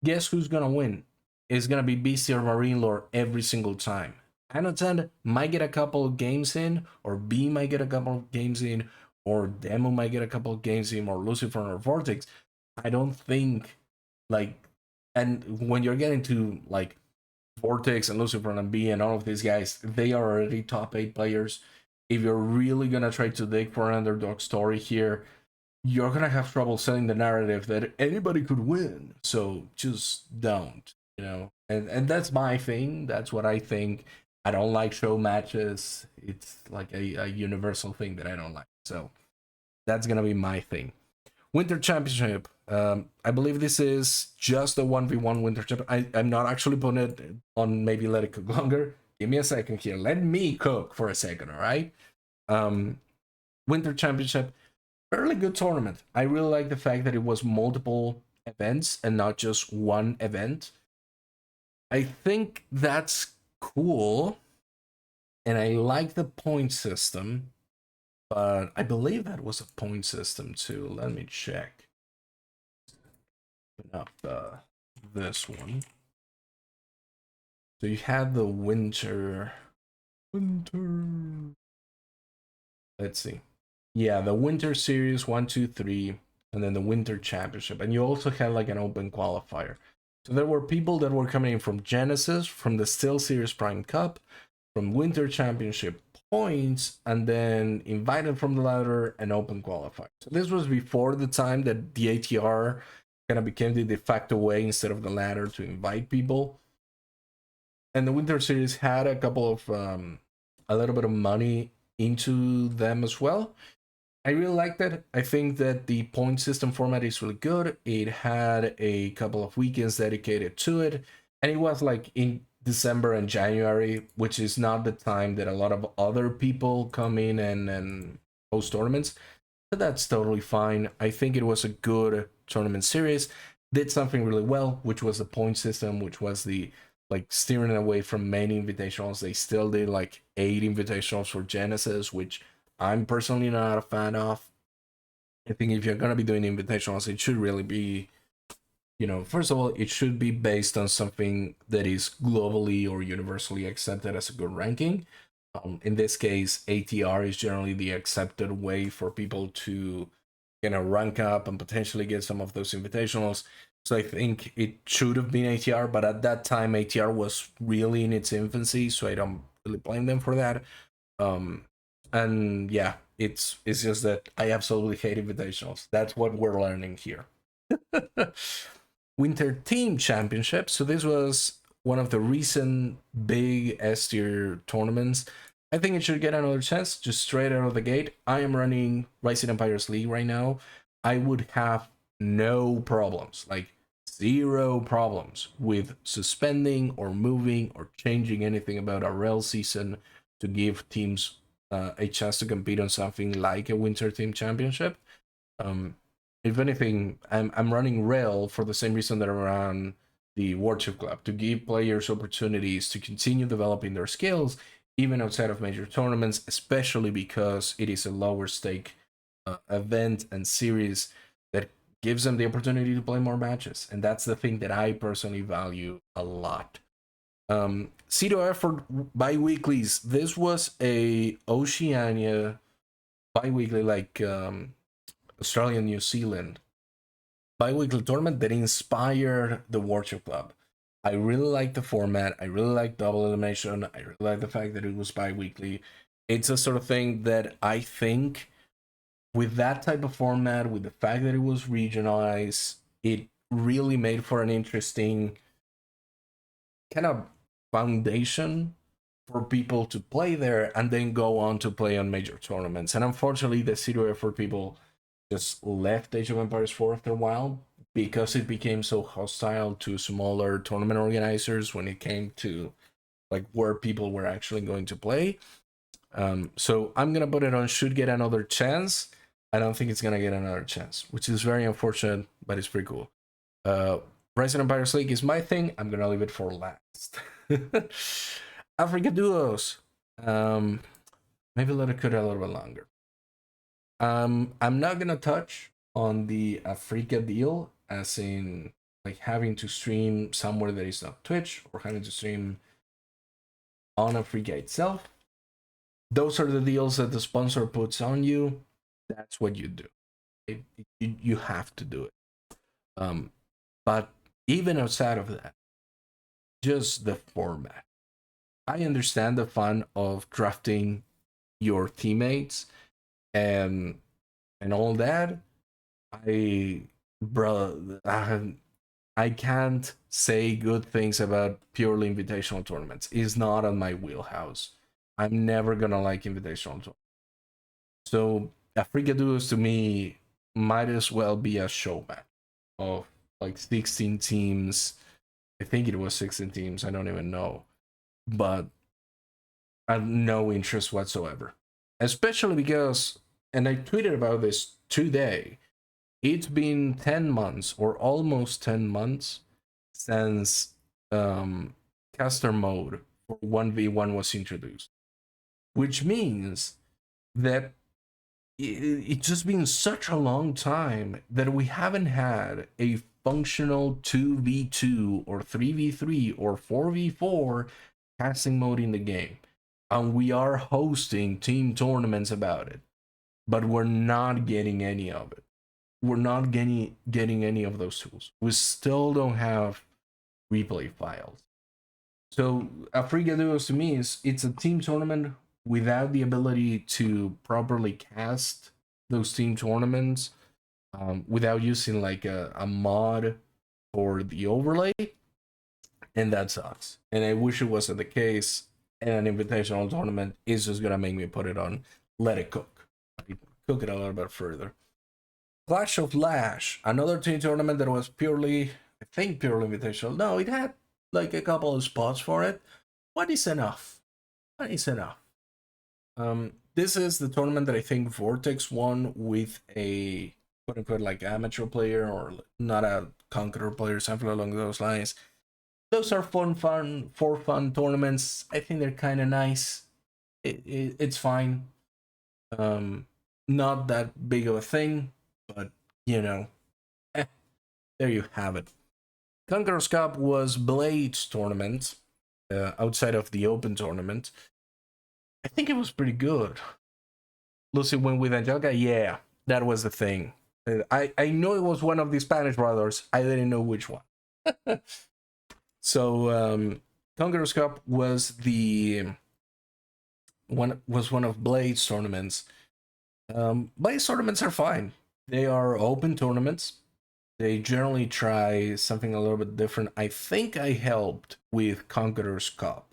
guess who's gonna win? It's gonna be Beastie or Marine Lord every single time. Anotan might get a couple of games in, or B might get a couple of games in, or Demo might get a couple of games in, or Lucifer or Vortex. I don't think like, and when you're getting to like Vortex and Lucifer and B and all of these guys, they are already top 8 players. If you're really gonna try to dig for an underdog story here, you're gonna have trouble selling the narrative that anybody could win. So just don't, And that's my thing. That's what I think. I don't like show matches. It's like a universal thing that I don't like. So that's gonna be my thing. Winter Championship. I believe this is just the 1v1 Winter Championship. I'm not actually putting it on, maybe let it cook longer. Give me a second here. Let me cook for a second, all right? Winter Championship, fairly good tournament. I really like the fact that it was multiple events and not just one event. I think that's cool. And I like the point system. But I believe that was a point system too. Let me check. Open up this one. So you had the winter. Let's see. Yeah, the winter series 1, 2, 3, and then the winter championship. And you also had like an open qualifier. So there were people that were coming in from Genesis, from the Steel Series Prime Cup, from Winter Championship points, and then invited from the ladder and open qualifier. So this was before the time that the ATR kind of became the de facto way instead of the ladder to invite people. And the Winter Series had a couple of a little bit of money into them as well. I really like that. I think that the point system format is really good. It had a couple of weekends dedicated to it, and it was like in December and January, which is not the time that a lot of other people come in and host tournaments. But that's totally fine. I think it was a good tournament series. Did something really well, which was the point system, which was the like steering away from main invitationals. They still did like 8 invitationals for Genesis, which I'm personally not a fan of. I think if you're gonna be doing invitationals, it should really be, first of all, it should be based on something that is globally or universally accepted as a good ranking. In this case, ATR is generally the accepted way for people to, rank up and potentially get some of those invitationals. So I think it should have been ATR, but at that time, ATR was really in its infancy, so I don't really blame them for that. And yeah, it's just that I absolutely hate invitationals. That's what we're learning here. Winter Team Championship. So this was one of the recent big S tier tournaments. I think it should get another chance, just straight out of the gate. I am running Rising Empires League right now. I would have no problems, like 0 problems with suspending or moving or changing anything about our rail season to give teams a chance to compete on something like a Winter Team Championship. If anything, I'm running rail for the same reason that I run the Warship Club, to give players opportunities to continue developing their skills even outside of major tournaments, especially because it is a lower stake event and series that gives them the opportunity to play more matches. And that's the thing that I personally value a lot. C2F for bi-weeklies. This was a Oceania bi-weekly, like Australia, New Zealand bi-weekly tournament that inspired the Warship Club. I really like the format. I really like double elimination. I really like the fact that it was bi-weekly. It's a sort of thing that I think with that type of format, with the fact that it was regionalized, it really made for an interesting kind of foundation for people to play there and then go on to play on major tournaments. And unfortunately, the City for people just left Age of Empires 4 after a while because it became so hostile to smaller tournament organizers when it came to like where people were actually going to play. So I'm gonna put it on should get another chance. I don't think it's gonna get another chance, which is very unfortunate, but it's pretty cool. Rise of Empires League is my thing. I'm gonna leave it for last. Africa Duos. Maybe let it cut a little bit longer. I'm not gonna touch on the Africa deal, as in like having to stream somewhere that is not Twitch or having to stream on Africa itself. Those are the deals that the sponsor puts on you. That's what you do. You have to do it. But even outside of that, just the format. I understand the fun of drafting your teammates and all that. Bro, I can't say good things about purely invitational tournaments. It's not on my wheelhouse. I'm never gonna like invitational tournaments. So Africa Duos to me might as well be a show match of like 16 teams. I think it was 16 teams. I don't even know, but I have no interest whatsoever. Especially because, and I tweeted about this today. It's been 10 months or almost 10 months since caster mode for 1v1 was introduced, which means that it's just been such a long time that we haven't had a functional 2v2 or 3v3 or 4v4 casting mode in the game. And we are hosting team tournaments about it, but we're not getting any of it. We're not getting any of those tools. We still don't have replay files. So Africa Duos to me it's a team tournament without the ability to properly cast those team tournaments, without using like a mod for the overlay, and that sucks. And I wish it wasn't the case. And an invitational tournament is just gonna make me put it on let it cook. Cook it a little bit further. Clash of Lash, another team tournament that was purely, I think, purely invitational. No, it had like a couple of spots for it. What is enough? What is enough? This is the tournament that I think Vortex won with a quote unquote like amateur player or not a Conqueror player, something along those lines. Those are fun tournaments. I think they're kind of nice. It's fine. Not that big of a thing, but you know, there you have it. Conqueror's Cup was Blade's tournament, outside of the Open tournament. I think it was pretty good. Lucy went with Angelica. Yeah, that was the thing. I know it was one of the Spanish brothers. I didn't know which one. So Conqueror's Cup was one of Blade's tournaments. Blade's tournaments are fine. They are open tournaments. They generally try something a little bit different. I think I helped with Conqueror's Cup.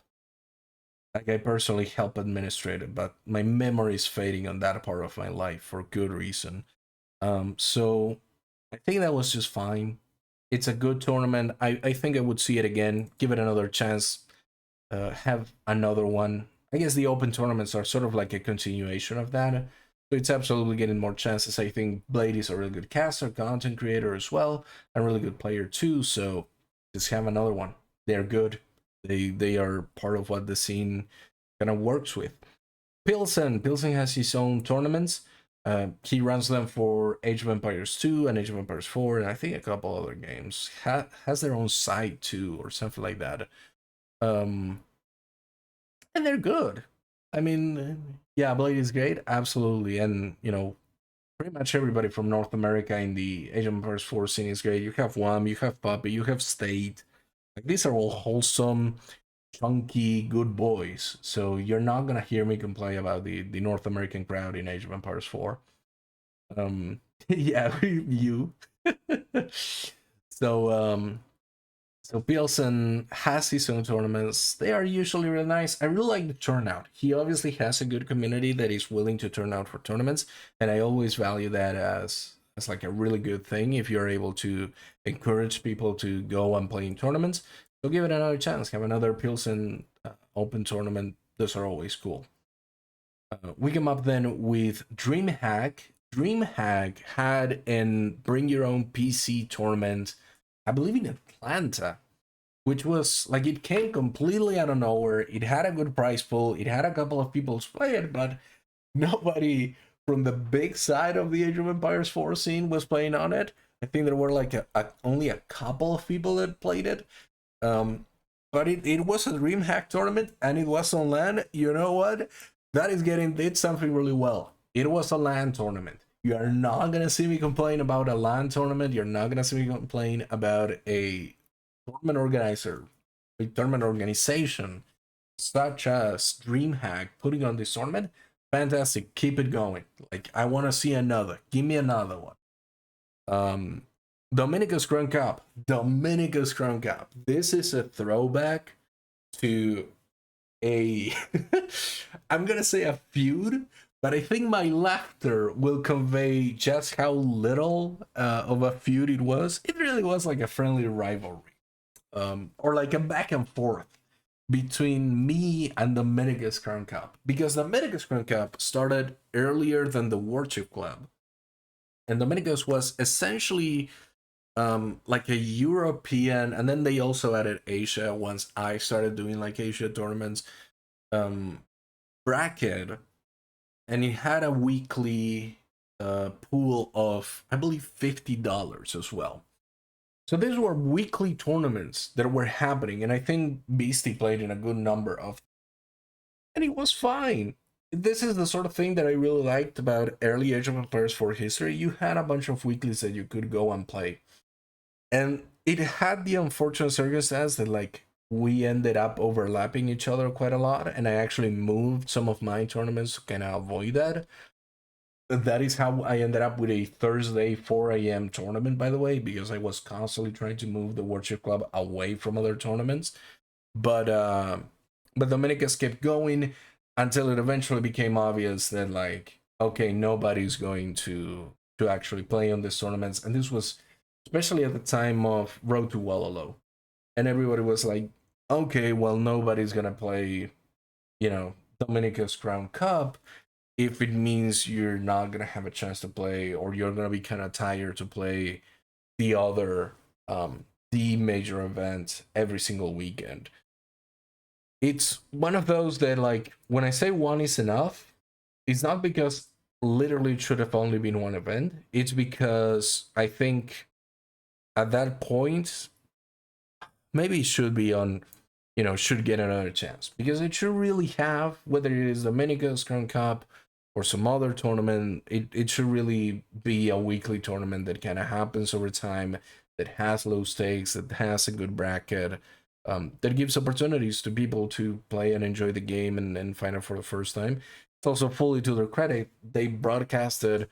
Like I personally helped administrate it, but my memory is fading on that part of my life for good reason. So I think that was just fine. It's a good tournament. I think I would see it again, give it another chance, have another one. I guess the open tournaments are sort of like a continuation of that. So it's absolutely getting more chances. I think Blade is a really good caster, content creator as well, a really good player too. So just have another one. They're good. They are part of what the scene kind of works with. Pilsen has his own tournaments. He runs them for Age of Empires 2 and Age of Empires 4, and I think a couple other games. Has their own site too, or something like that. And they're good. I mean, yeah, Blade is great, absolutely, and you know, pretty much everybody from North America in the Age of Empires 4 scene is great. You have Wham, you have Puppey, you have State. Like these are all wholesome, chunky, good boys. So you're not gonna hear me complain about the North American crowd in Age of Empires 4. Yeah, you. so so Pilsen has his own tournaments. They are usually really nice. I really like the turnout. He obviously has a good community that is willing to turn out for tournaments, and I always value that as like a really good thing if you're able to encourage people to go and play in tournaments. So give it another chance. Have another Pilsen open tournament. Those are always cool. We come up then with DreamHack. DreamHack had an Bring Your Own PC tournament, I believe in Atlanta, which was like it came completely out of nowhere. It had a good prize pool. It had a couple of people play it, but nobody from the big side of the Age of Empires 4 scene was playing on it. I think there were like only a couple of people that played it. But it was a DreamHack tournament and it was on LAN. You know what? That is did something really well. It was a LAN tournament. You are not gonna see me complain about a LAN tournament. You're not gonna see me complain about a tournament organizer, a tournament organization such as DreamHack putting on this tournament. Fantastic. Keep it going. Like I want to see another. Give me another one. Dominica's Crown Cup. Dominica's Crown Cup. This is a throwback to a I'm gonna say a feud, but I think my laughter will convey just how little of a feud it was. It really was like a friendly rivalry, or like a back and forth between me and the Dominica's Crown Cup, because the Dominica's Crown Cup started earlier than the Warship Club, and Dominica's was essentially like a European, and then they also added Asia once I started doing like Asia tournaments bracket, and it had a weekly pool of I believe $50 as well. So these were weekly tournaments that were happening, and I think Beastie played in a good number of, and it was fine. This is the sort of thing that I really liked about early Age of Empires 4 history. You had a bunch of weeklies that you could go and play, and it had the unfortunate circumstance that like we ended up overlapping each other quite a lot, and I actually moved some of my tournaments to kind of avoid that. That is how I ended up with a Thursday 4 a.m. tournament, by the way, because I was constantly trying to move the Warship Club away from other tournaments. But Dominicus kept going until it eventually became obvious that like, okay, nobody's going to actually play on these tournaments, and this was especially at the time of Road to Wallaloo, and everybody was like, okay, well, nobody's gonna play, Dominica's Crown Cup if it means you're not gonna have a chance to play, or you're gonna be kind of tired to play the other the major event every single weekend. It's one of those that like when I say one is enough, it's not because literally it should have only been one event. It's because I think at that point maybe it should be on, should get another chance, because it should really have, whether it is Dominica's Crown Cup or some other tournament, it should really be a weekly tournament that kind of happens over time, that has low stakes, that has a good bracket, that gives opportunities to people to play and enjoy the game and find it for the first time. It's also fully to their credit, they broadcasted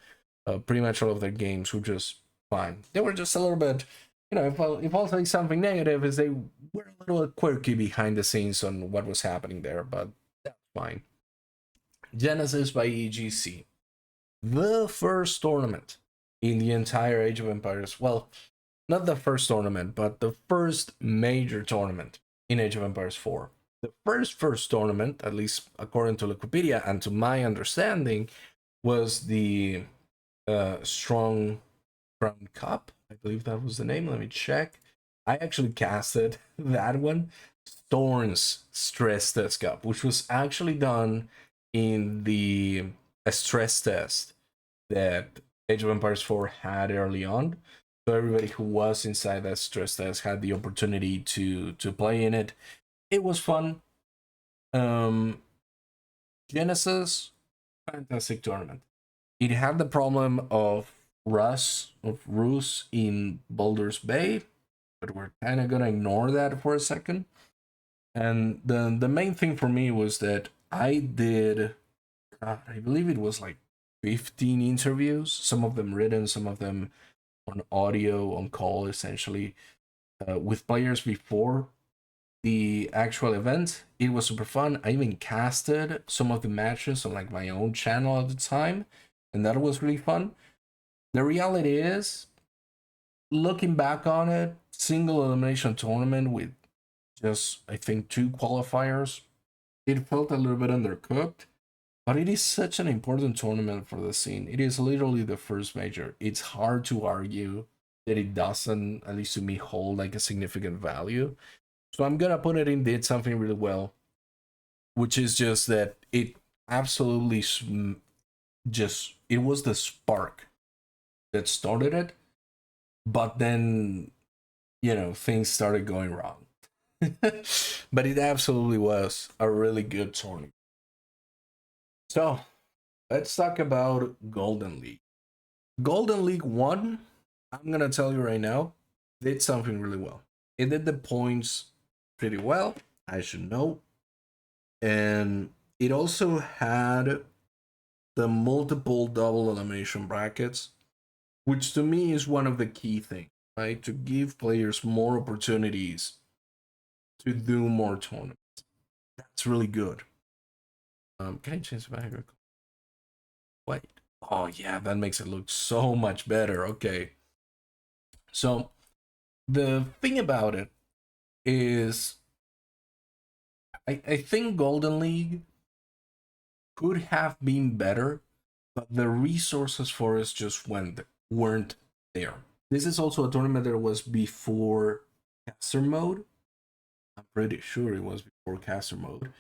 pretty much all of their games, which was fine. They were just a little bit, if I'll say something negative, is they were a little quirky behind the scenes on what was happening there, but that's fine. Genesis by EGC. The first tournament in the entire Age of Empires. Well, not the first tournament, but the first major tournament in Age of Empires 4. The first tournament, at least according to Wikipedia and to my understanding, was the Strong Crown Cup. I believe that was the name. Let me check. I actually casted that one. Thorns Stress Test Cup, which was actually done in the stress test that Age of Empires 4 had early on. So everybody who was inside that stress test had the opportunity to play in it. It was fun. Genesis, fantastic tournament. It had the problem of Rus in Baldur's Bay, but we're kind of gonna ignore that for a second. And the main thing for me was that I did, I believe it was like 15 interviews, some of them written, some of them on audio, on call, essentially, with players before the actual event. It was super fun. I even casted some of the matches on like my own channel at the time, and that was really fun. The reality is, looking back on it, single elimination tournament with just I think 2 qualifiers, it felt a little bit undercooked. But it is such an important tournament for the scene. It is literally the first major. It's hard to argue that it doesn't, at least to me, hold like a significant value. So I'm gonna put it in did something really well, which is just that it absolutely just it was the spark that started it, but then things started going wrong. But it absolutely was a really good tournament. So let's talk about Golden League. Golden League 1, I'm gonna tell you right now, did something really well. It did the points pretty well, I should know. And it also had the multiple double elimination brackets, which to me is one of the key things, right? To give players more opportunities to do more tournaments. That's really good. Can I change the background? Wait. Oh yeah, that makes it look so much better. Okay. So the thing about it is I think Golden League could have been better, but the resources for us just weren't there. This is also a tournament that was before caster mode. I'm pretty sure it was before caster mode.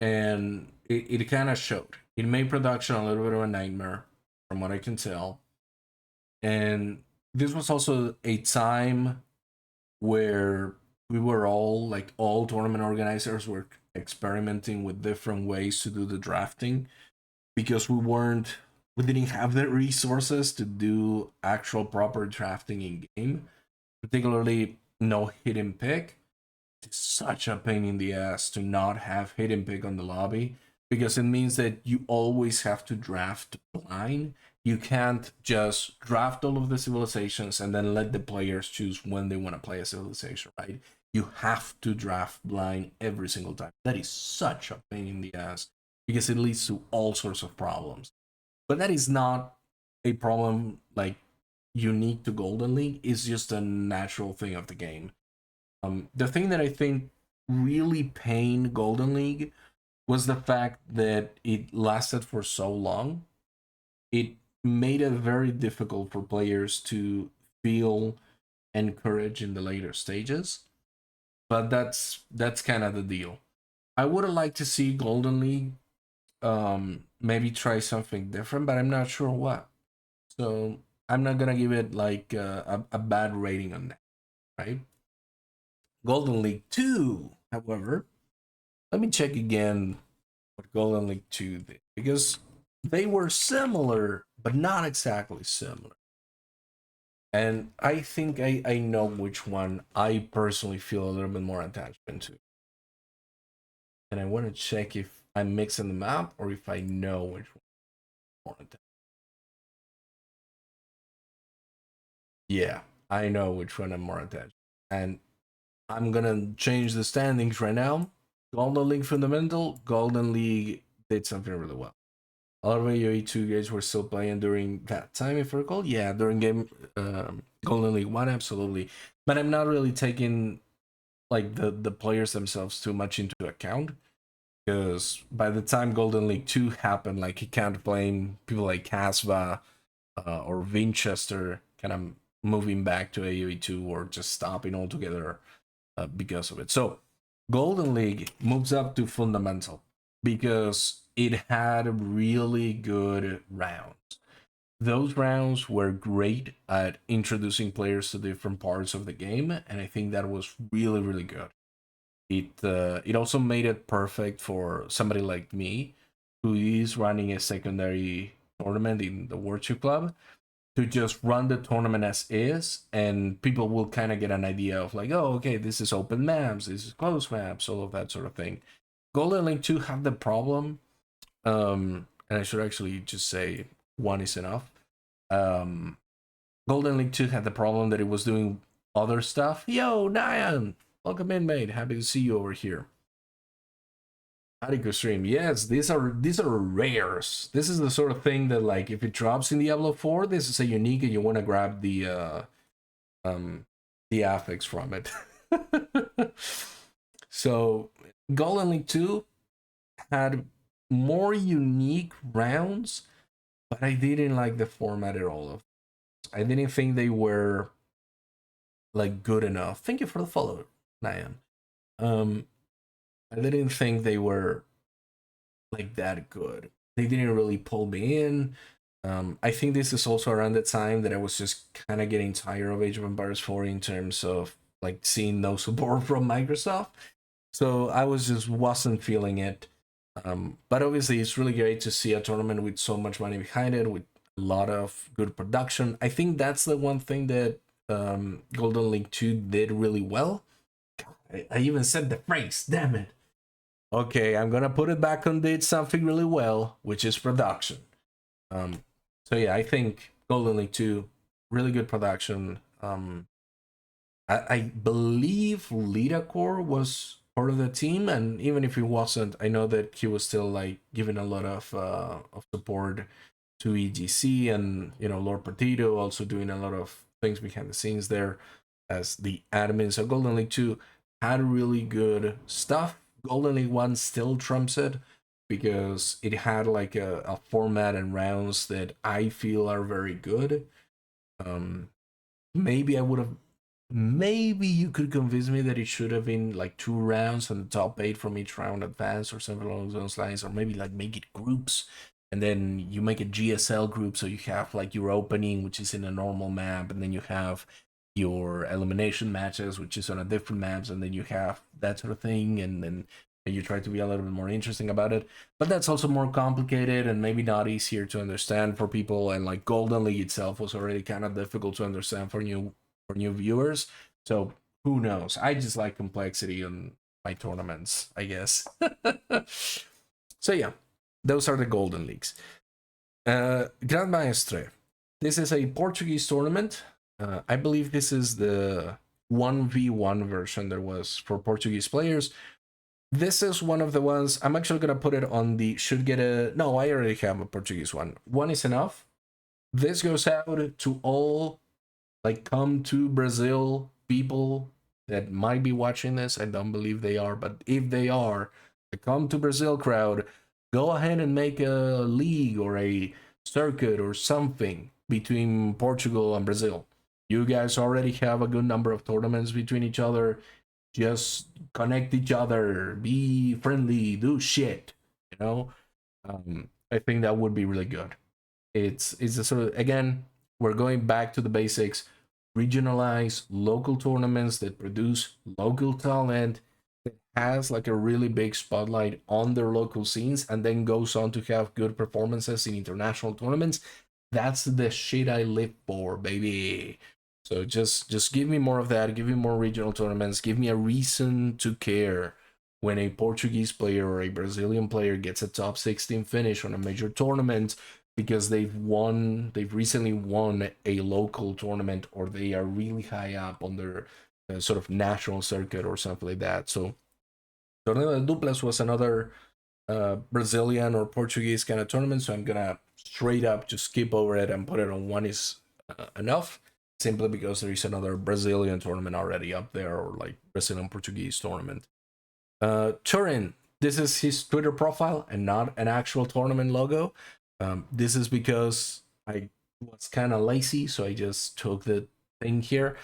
And it kind of showed. It made production a little bit of a nightmare, from what I can tell. And this was also a time where we were all tournament organizers were experimenting with different ways to do the drafting, because we didn't have the resources to do actual proper drafting in game, particularly no hidden pick. It's such a pain in the ass to not have hidden pick on the lobby, because it means that you always have to draft blind. You can't just draft all of the civilizations and then let the players choose when they want to play a civilization, right? You have to draft blind every single time. That is such a pain in the ass, because it leads to all sorts of problems. But that is not a problem like unique to Golden League. It's just a natural thing of the game. The thing that I think really pained Golden League was the fact that it lasted for so long. It made it very difficult for players to feel encouraged in the later stages. But that's kind of the deal. I would have liked to see Golden League maybe try something different, but I'm not sure what. So I'm not gonna give it like a bad rating on that, right? Golden League 2, however, let me check again what Golden League 2 did, because they were similar, but not exactly similar. And I think I know which one I personally feel a little bit more attachment to. And I want to check if I'm mixing them up or if I know which one more attached. Yeah, I know which one I'm more attached. And I'm gonna change the standings right now. Golden League Fundamental, Golden League did something really well. A lot of AoE 2 guys were still playing during that time, if I recall. Yeah, during game Golden League 1, absolutely. But I'm not really taking like the players themselves too much into account, because by the time Golden League 2 happened, like you can't blame people like Casva or Winchester kind of moving back to AoE 2 or just stopping altogether because of it. So Golden League moves up to Fundamental because it had really good rounds. Those rounds were great at introducing players to different parts of the game, and I think that was really, really good. It also made it perfect for somebody like me, who is running a secondary tournament in the Virtue Club, to just run the tournament as is, and people will kind of get an idea of like, oh, okay, this is open maps, this is closed maps, all of that sort of thing. Golden Link 2 have the problem, and I should actually just say one is enough. Golden Link 2 had the problem that it was doing other stuff. Yo, Nyan, welcome in, mate. Happy to see you over here. Attico stream, yes, these are rares. This is the sort of thing that, like, if it drops in Diablo 4, this is a unique and you want to grab the affix from it. So Golden Link 2 had more unique rounds, but I didn't like the format at all. I didn't think they were like good enough. Thank you for the follow, Nyan. I didn't think they were like that good. They didn't really pull me in. I think this is also around the time that I was just kind of getting tired of Age of Empires 4 in terms of like seeing no support from Microsoft. So I wasn't feeling it. But obviously it's really great to see a tournament with so much money behind it, with a lot of good production. I think that's the one thing that Golden Link 2 did really well. I even said the phrase, damn it. Okay, I'm gonna put it back on did something really well, which is production. So yeah, I think Golden Link 2, really good production. I believe Lidacor was part of the team, and even if he wasn't, I know that he was still like giving a lot of support to EGC, and Lord Partido also doing a lot of things behind the scenes there as the admin. So Golden Link 2 had really good stuff. Golden Link 1 still trumps it because it had like a format and rounds that I feel are very good. Maybe you could convince me that it should have been like 2 rounds and the top 8 from each round advance or something along those lines, or maybe like make it groups and then you make a GSL group, so you have like your opening, which is in a normal map, and then you have your elimination matches, which is on a different maps, and then you have that sort of thing, and then you try to be a little bit more interesting about it. But that's also more complicated and maybe not easier to understand for people, and like Golden League itself was already kind of difficult to understand for new viewers. So who knows? I just like complexity on my tournaments, I guess. So yeah, those are the Golden Leagues. Grand Maestre. This is a Portuguese tournament. I believe this is the 1v1 version there was for Portuguese players. This is one of the ones, I'm actually going to put it on the should get a... No, I already have a Portuguese one. One is enough. This goes out to all, like, come to Brazil people that might be watching this. I don't believe they are, but if they are, the come to Brazil crowd, go ahead and make a league or a circuit or something between Portugal and Brazil. You guys already have a good number of tournaments between each other. Just connect each other, be friendly, do shit, I think that would be really good. It's a sort of, again, we're going back to the basics. Regionalize local tournaments that produce local talent, that has like a really big spotlight on their local scenes, and then goes on to have good performances in international tournaments. That's the shit I live for, baby. So just give me more of that. Give me more regional tournaments. Give me a reason to care when a Portuguese player or a Brazilian player gets a top 16 finish on a major tournament because they've recently won a local tournament, or they are really high up on their sort of national circuit or something like that. So Torneo de Duplas was another Brazilian or Portuguese kind of tournament, so I'm gonna straight up just skip over it and put it on one is enough, simply because there is another Brazilian tournament already up there, or like Brazilian Portuguese tournament. Turin, this is his Twitter profile and not an actual tournament logo. This is because I was kind of lazy, so I just took the thing here.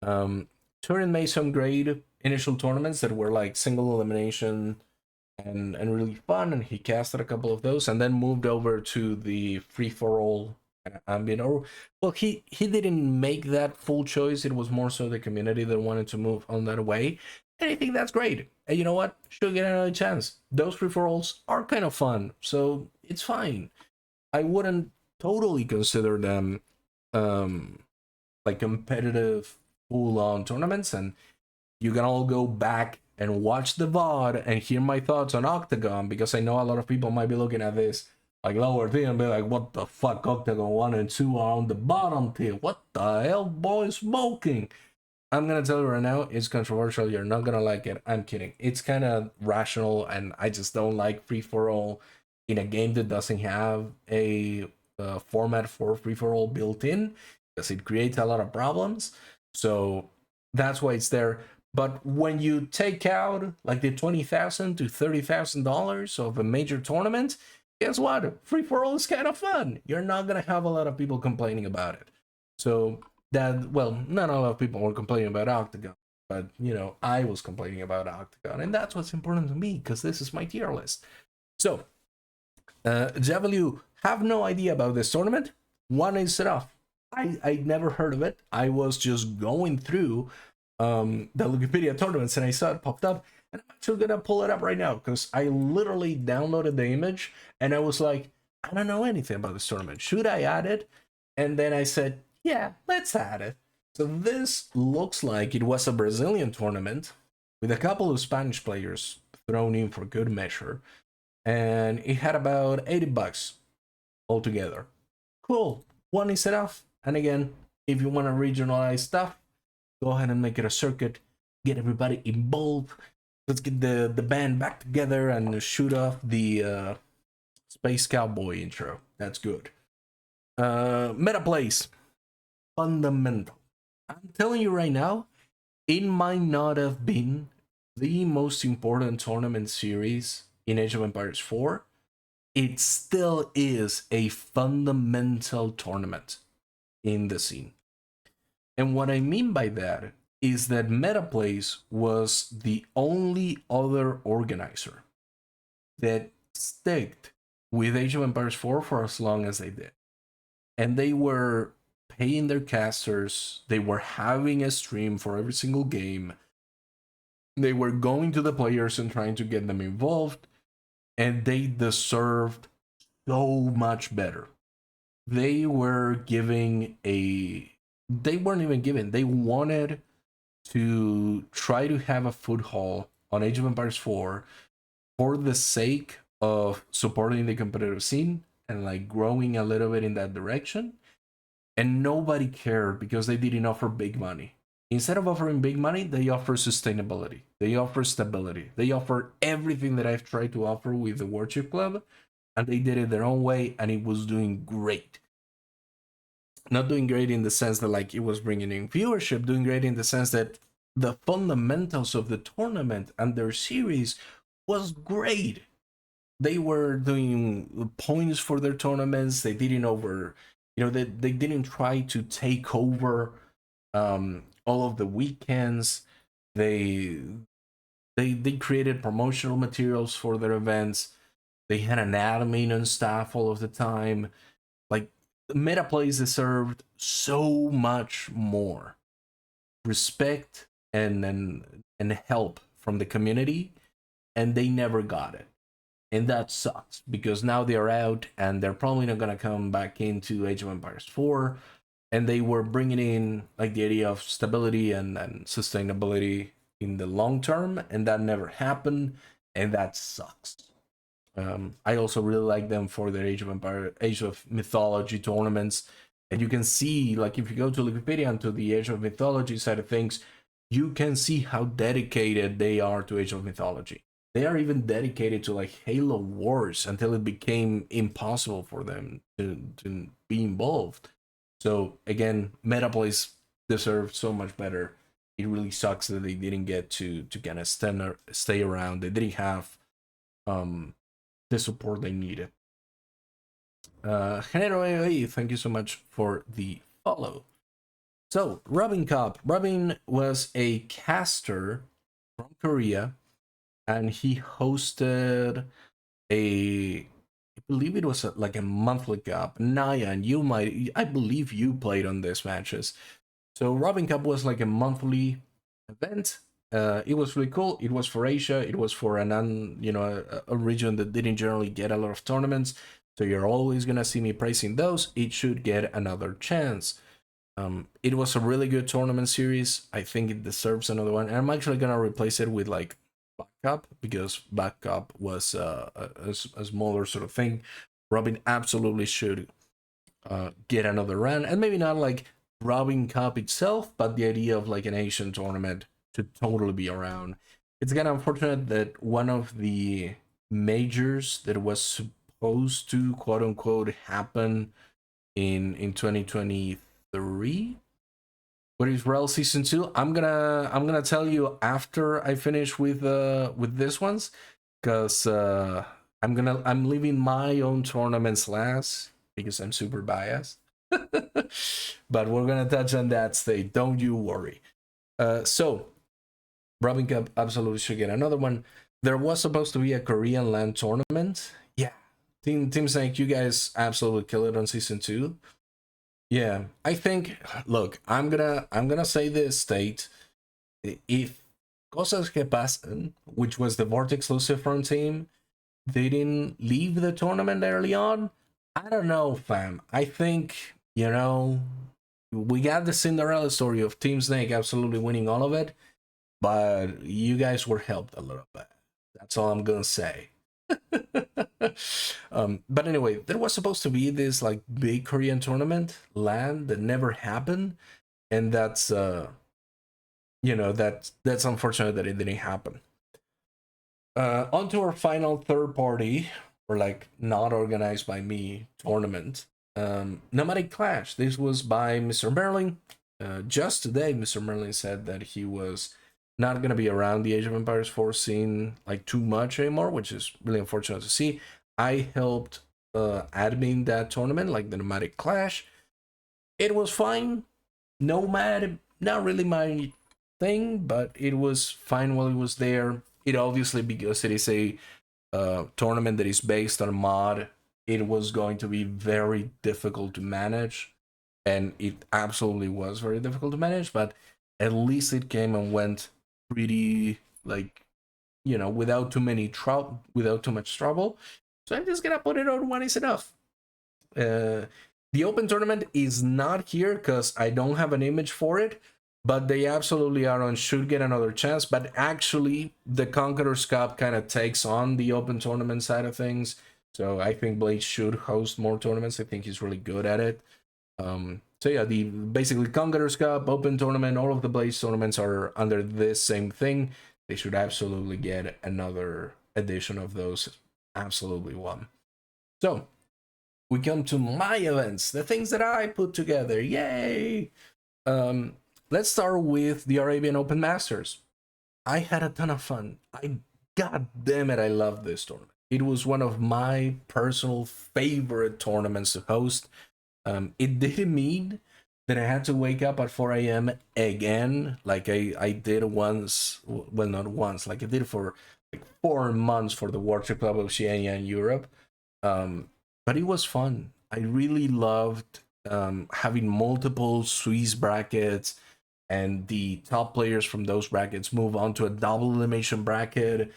Turin made some great initial tournaments that were like single elimination and really fun, and he casted a couple of those, and then moved over to the free-for-all ambient. Or, well, he didn't make that full choice. It was more so the community that wanted to move on that way, and I think that's great. And you know what? Should get another chance. Those free-for-alls are kind of fun, so it's fine. I wouldn't totally consider them um like competitive full-on tournaments, and you can all go back and watch the VOD and hear my thoughts on Octagon, because I know a lot of people might be looking at this like lower tier and be like, what the fuck, Octagon 1 and 2 are on the bottom tier. What the hell, boy, smoking? I'm gonna tell you right now, it's controversial. You're not gonna like it. I'm kidding. It's kind of rational, and I just don't like free for all in a game that doesn't have a format for free for all built in, because it creates a lot of problems. So that's why it's there. But when you take out like the $20,000 to $30,000 of a major tournament, guess what? Free for all is kind of fun. You're not gonna have a lot of people complaining about it. So that, well, not a lot of people were complaining about Octagon, but you know, I was complaining about Octagon, and that's what's important to me, because this is my tier list. So JW, have no idea about this tournament. One is enough. I never heard of it. I was just going through the Wikipedia tournaments, and I saw it popped up, and I'm actually gonna pull it up right now, because I literally downloaded the image and I was like, I don't know anything about this tournament. Should I add it? And then I said, yeah, let's add it. So this looks like it was a Brazilian tournament with a couple of Spanish players thrown in for good measure, and it had about $80 altogether. Cool. One is enough. And again, if you want to regionalize stuff, go ahead and make it a circuit. Get everybody involved. Let's get the band back together and shoot off the Space Cowboy intro. That's good. Meta plays. Fundamental. I'm telling you right now, it might not have been the most important tournament series in Age of Empires 4. It still is a fundamental tournament in the scene. And what I mean by that is that Metaplays was the only other organizer that sticked with Age of Empires 4 for as long as they did. And they were paying their casters, they were having a stream for every single game, they were going to the players and trying to get them involved, and they deserved so much better. They were giving a... They weren't even giving, they wanted to try to have a foothold on Age of Empires 4 for the sake of supporting the competitive scene and like growing a little bit in that direction. And nobody cared because they didn't offer big money. Instead of offering big money, they offer sustainability. They offer stability. They offer everything that I've tried to offer with the Warship Club, and they did it their own way, and it was doing great. Not doing great in the sense that like it was bringing in viewership, doing great in the sense that the fundamentals of the tournament and their series was great. They were doing points for their tournaments. They didn't over, you know, they didn't try to take over all of the weekends. They created promotional materials for their events. They had an admin on staff all of the time. Like, Meta Plays deserved so much more respect and help from the community, and they never got it. And that sucks, because now they're out and they're probably not going to come back into Age of Empires 4. And they were bringing in like the idea of stability and sustainability in the long term, and that never happened, and that sucks. I also really like them for their Age of Mythology tournaments. And you can see, like, if you go to Wikipedia and to the Age of Mythology side of things, you can see how dedicated they are to Age of Mythology. They are even dedicated to like Halo Wars until it became impossible for them to be involved. So again, Metaplays deserve so much better. It really sucks that they didn't get to kind of stay around. They didn't have the support they needed. Genero, thank you so much for the follow. So, Robin Cobb. Robin was a caster from Korea, and he hosted I believe it was like a monthly cup. Naya, and I believe you played on these matches. So Robin Cup was like a monthly event. It was really cool. It was for Asia. It was for a region that didn't generally get a lot of tournaments. So you're always gonna see me praising those. It should get another chance. It was a really good tournament series. I think it deserves another one. And I'm actually gonna replace it with like backup, because backup was a smaller sort of thing. Robin absolutely should get another run, and maybe not like Robin Cup itself, but the idea of like an Asian tournament to totally be around. It's kind of unfortunate that one of the majors that was supposed to quote unquote happen in 2023, what is Rel Season 2? I'm gonna tell you after I finish with this ones, because I'm leaving my own tournaments last because I'm super biased. But we're gonna touch on that state. Don't you worry. So Robin Cup absolutely should get another one. There was supposed to be a Korean LAN tournament. Yeah, Team Snake, you guys absolutely kill it on Season 2. Yeah, I think. Look, I'm gonna say this state. If Cosas que Pasan, which was the Vortex Luciferin team, they didn't leave the tournament early on, I don't know, fam. I think, we got the Cinderella story of Team Snake absolutely winning all of it, but you guys were helped a little bit. That's all I'm gonna say. But anyway, there was supposed to be this like big Korean tournament LAN that never happened, and that's that's unfortunate that it didn't happen. On to our final third party, or like not organized by me tournament. Nomadic Clash. This was by Mr. Merlin. Just today, Mr. Merlin said that he was not going to be around the Age of Empires 4 scene like too much anymore, which is really unfortunate to see. I helped admin that tournament, like the Nomadic Clash. It was fine. Nomad, not really my thing, but it was fine while it was there. It obviously, because it is a tournament that is based on a mod, it was going to be very difficult to manage, and it absolutely was very difficult to manage, but at least it came and went pretty, like, without too much trouble. So I'm just gonna put it on one is enough. The open tournament is not here because I don't have an image for it, but they absolutely are on should get another chance. But actually, the Conqueror's Cup kind of takes on the open tournament side of things. So I think Blade should host more tournaments. I think he's really good at it. So yeah, the basically Conqueror's Cup, open tournament, all of the Blaze tournaments are under this same thing. They should absolutely get another edition of those. Absolutely one. So we come to my events, the things that I put together. Yay! Let's start with the Arabian Open Masters. I had a ton of fun. God damn it, I love this tournament. It was one of my personal favorite tournaments to host. It didn't mean that I had to wake up at 4 a.m. again, like I did once. Well, not once, like I did for like 4 months for the Warship Club Oceania in Europe. But it was fun. I really loved having multiple Swiss brackets, and the top players from those brackets move on to a double elimination bracket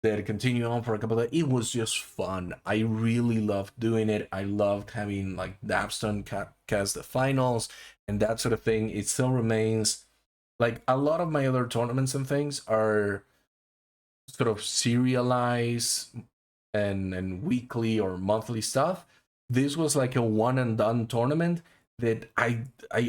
that continue on for a couple of. It was just fun. I really loved doing it. I loved having like Dapstone cast the finals and that sort of thing. It still remains like a lot of my other tournaments and things are sort of serialized and weekly or monthly stuff. This was like a one and done tournament that I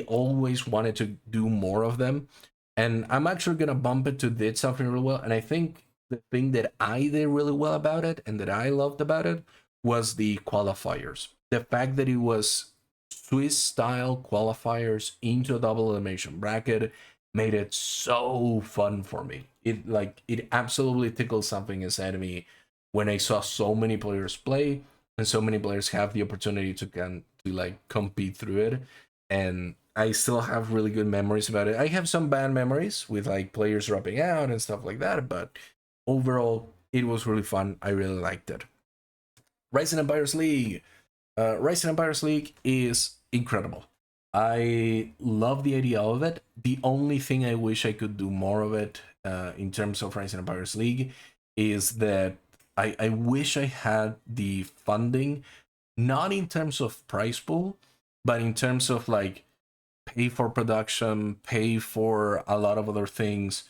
always wanted to do more of them, and I'm actually gonna bump it to did something really well. And I think the thing that I did really well about it and that I loved about it was the qualifiers. The fact that it was Swiss style qualifiers into a double elimination bracket made it so fun for me. It absolutely tickled something inside of me when I saw so many players play and so many players have the opportunity to like compete through it. And I still have really good memories about it. I have some bad memories with like players dropping out and stuff like that, but overall it was really fun. I really liked it. Rising Empires League. Rising Empires League is incredible. I love the idea of it. The only thing I wish I could do more of it in terms of Rising Empires League is that I wish I had the funding not in terms of price pool, but in terms of like pay for production, pay for a lot of other things,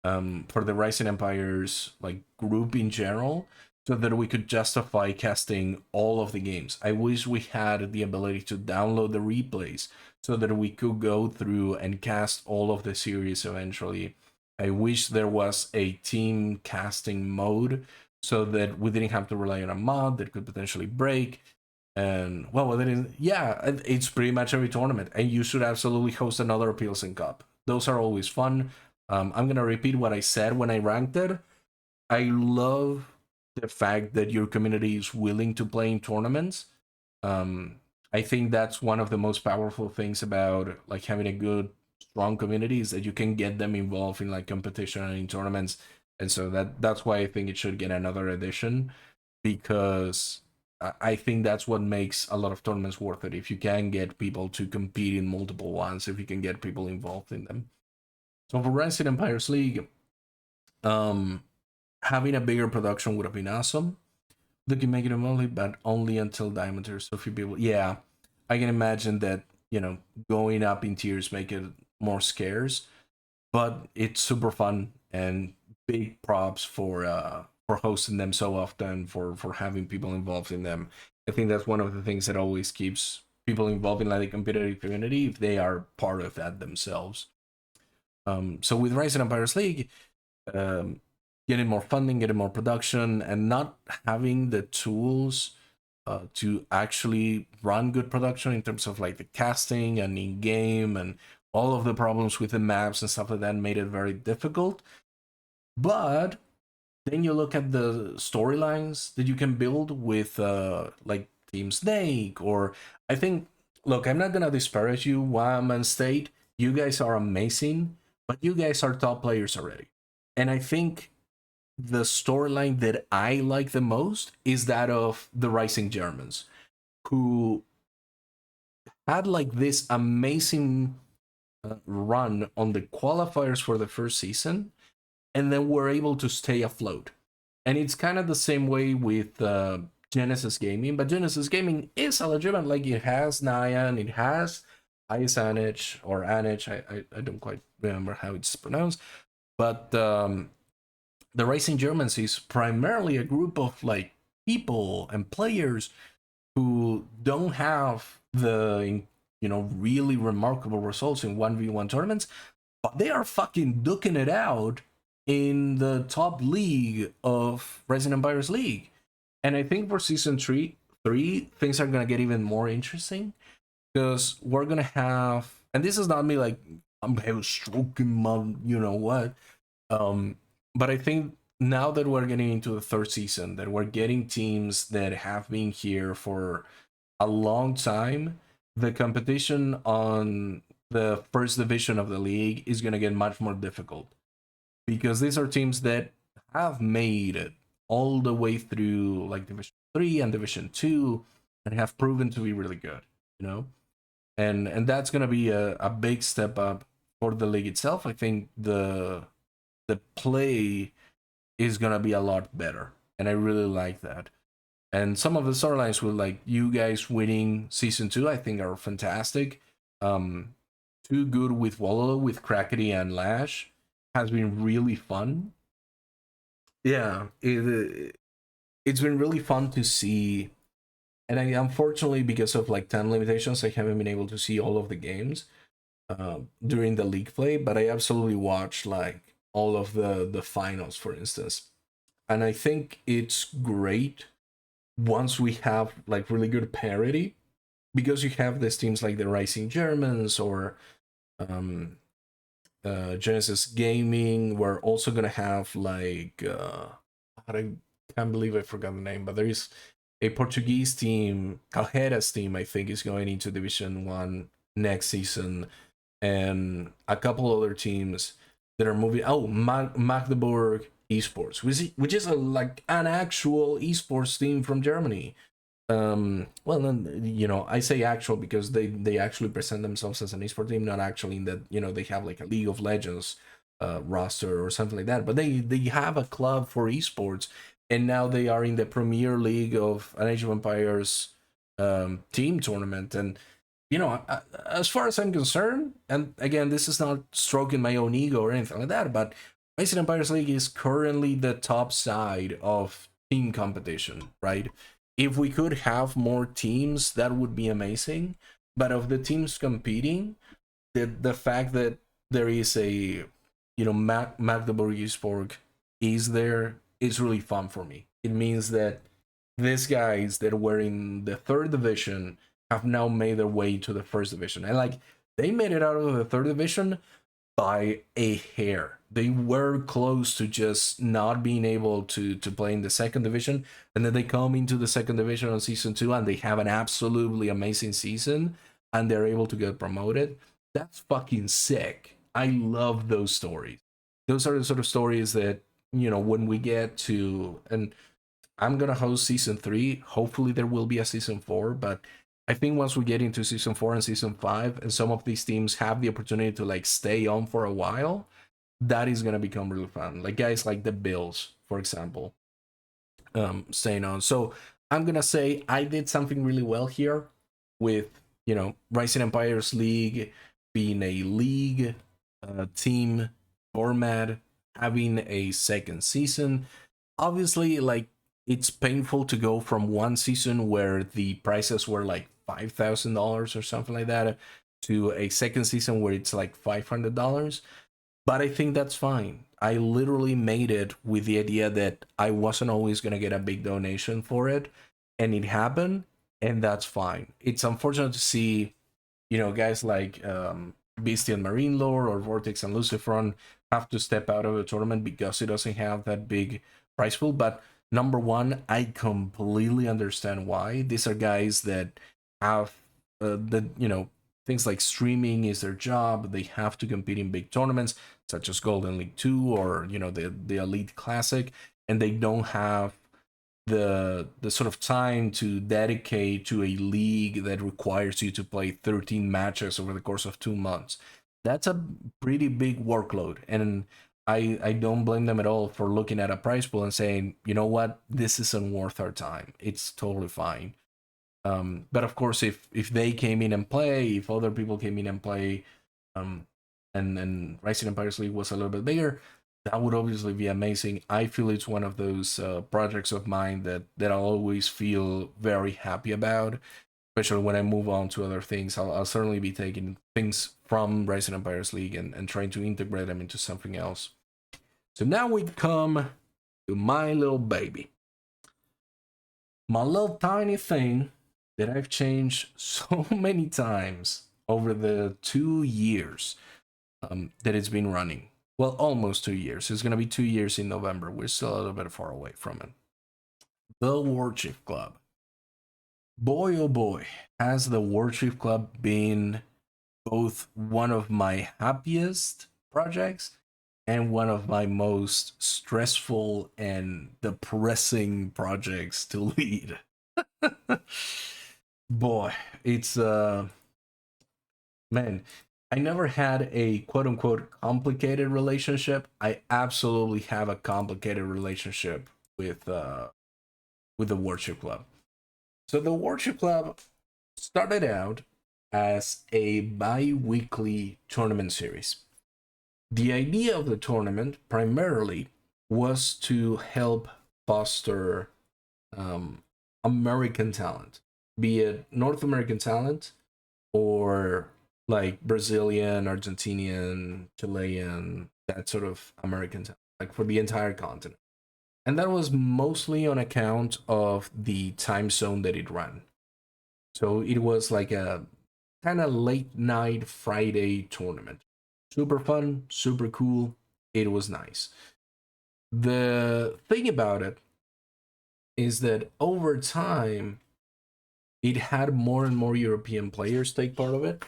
for the Rising Empires like group in general, so that we could justify casting all of the games. I wish we had the ability to download the replays so that we could go through and cast all of the series eventually. I wish there was a team casting mode so that we didn't have to rely on a mod that could potentially break. And well, then yeah, it's pretty much every tournament, and you should absolutely host another Pilsen Cup. Those are always fun. I'm gonna repeat what I said when I ranked it. I love the fact that your community is willing to play in tournaments. Um, I think that's one of the most powerful things about like having a good, strong community is that you can get them involved in like competition and in tournaments, and so that's why I think it should get another edition, because I think that's what makes a lot of tournaments worth it. If you can get people to compete in multiple ones, if you can get people involved in them. So for Rising Empires League, um, having a bigger production would have been awesome. They can make it only, but only until Diamond tier. So few people, yeah, I can imagine that, you know, going up in tiers make it more scarce, but it's super fun, and big props for hosting them so often, for having people involved in them. I think that's one of the things that always keeps people involved in like the competitive community if they are part of that themselves. So with Rising Empires League, um, getting more funding, getting more production, and not having the tools to actually run good production in terms of like the casting and in game and all of the problems with the maps and stuff like that made it very difficult. But then you look at the storylines that you can build with like Team Snake, or I think, look, I'm not gonna disparage you, Wham and State. You guys are amazing, but you guys are top players already. And I think the storyline that I like the most is that of the Rising Germans, who had like this amazing run on the qualifiers for the first season, and then were able to stay afloat. And it's kind of the same way with Genesis Gaming, but Genesis Gaming is a legitimate, like it has Nyan, it has Ice Anich or Anich, I don't quite remember how it's pronounced, but the Rising Germans is primarily a group of like people and players who don't have the, you know, really remarkable results in 1v1 tournaments, but they are fucking duking it out in the top league of Rising Empires League. And I think for season three, things are gonna get even more interesting, because we're gonna have, and this is not me like I'm stroking my, you know what, but I think now that we're getting into the third season, that we're getting teams that have been here for a long time, the competition on the first division of the league is going to get much more difficult, because these are teams that have made it all the way through like Division 3 and Division 2 and have proven to be really good, you know? And that's going to be a big step up for the league itself. I think the play is going to be a lot better, and I really like that. And some of the storylines with like you guys winning season 2, I think are fantastic. Too Good with Wololo, with Crackety and Lash has been really fun. Yeah, it's been really fun to see. And I, unfortunately, because of like time limitations, I haven't been able to see all of the games during the league play, but I absolutely watched like all of the finals, for instance. And I think it's great once we have like really good parity, because you have these teams like the Rising Germans or um, Genesis Gaming. We're also gonna have like I can't believe I forgot the name, but there is a Portuguese team, Calheiras team, I think, is going into Division 1 next season, and a couple other teams that are moving. Oh, Magdeburg Esports, which is a, like an actual esports team from Germany. Well, then, you know, I say actual because they actually present themselves as an esports team, not actually in that, you know, they have like a League of Legends roster or something like that, but they have a club for esports, and now they are in the Premier League of an Age of Empires team tournament. And as far as I'm concerned, and again, this is not stroking my own ego or anything like that, but Racing Empires League is currently the top side of team competition, right? If we could have more teams, that would be amazing. But of the teams competing, the fact that there is a Magdeburg Esporg is there is really fun for me. It means that these guys that were in the third division have now made their way to the first division, and like they made it out of the third division by a hair. They were close to just not being able to play in the second division, and then they come into the second division on season 2 and they have an absolutely amazing season and they're able to get promoted. That's fucking sick. I love those stories. Those are the sort of stories that, when we get to, and I'm gonna host season 3. Hopefully there will be a season 4, but I think once we get into season 4 and season 5 and some of these teams have the opportunity to like stay on for a while, that is gonna become really fun. Like guys like the Bills, for example, staying on. So I'm gonna say I did something really well here with Rising Empires League being a league team format, having a second season. Obviously, like it's painful to go from one season where the prices were like $5,000 or something like that to a second season where it's like $500. But I think that's fine. I literally made it with the idea that I wasn't always going to get a big donation for it, and it happened, and that's fine. It's unfortunate to see, guys like Beastie and Marine Lore or Vortex and Lucifron have to step out of the tournament because it doesn't have that big prize pool. But number one, I completely understand why. These are guys that have things like streaming is their job. They have to compete in big tournaments such as Golden League 2 or the Elite Classic, and they don't have the sort of time to dedicate to a league that requires you to play 13 matches over the course of 2 months. That's a pretty big workload, and I don't blame them at all for looking at a price pool and saying, you know what, this isn't worth our time. It's totally fine. But of course, if they came in and play, if other people came in and play, and Rising Empires League was a little bit bigger, that would obviously be amazing. I feel it's one of those projects of mine that I'll always feel very happy about, especially when I move on to other things. I'll certainly be taking things from Rising Empires League and trying to integrate them into something else. So now we come to my little baby. My little tiny thing that I've changed so many times over the 2 years that it's been running. Well, almost 2 years. It's going to be 2 years in November. We're still a little bit far away from it. The Warchief Club. Boy, oh boy, has the Warchief Club been both one of my happiest projects and one of my most stressful and depressing projects to lead. Boy, it's man, I never had a quote unquote complicated relationship. I absolutely have a complicated relationship with the Warship Club. So the Warship Club started out as a bi-weekly tournament series. The idea of the tournament primarily was to help foster American talent, be it North American talent or like Brazilian, Argentinian, Chilean, that sort of American talent, like for the entire continent. And that was mostly on account of the time zone that it ran. So it was like a kind of late night Friday tournament. Super fun, super cool. It was nice. The thing about it is that over time, it had more and more European players take part of it.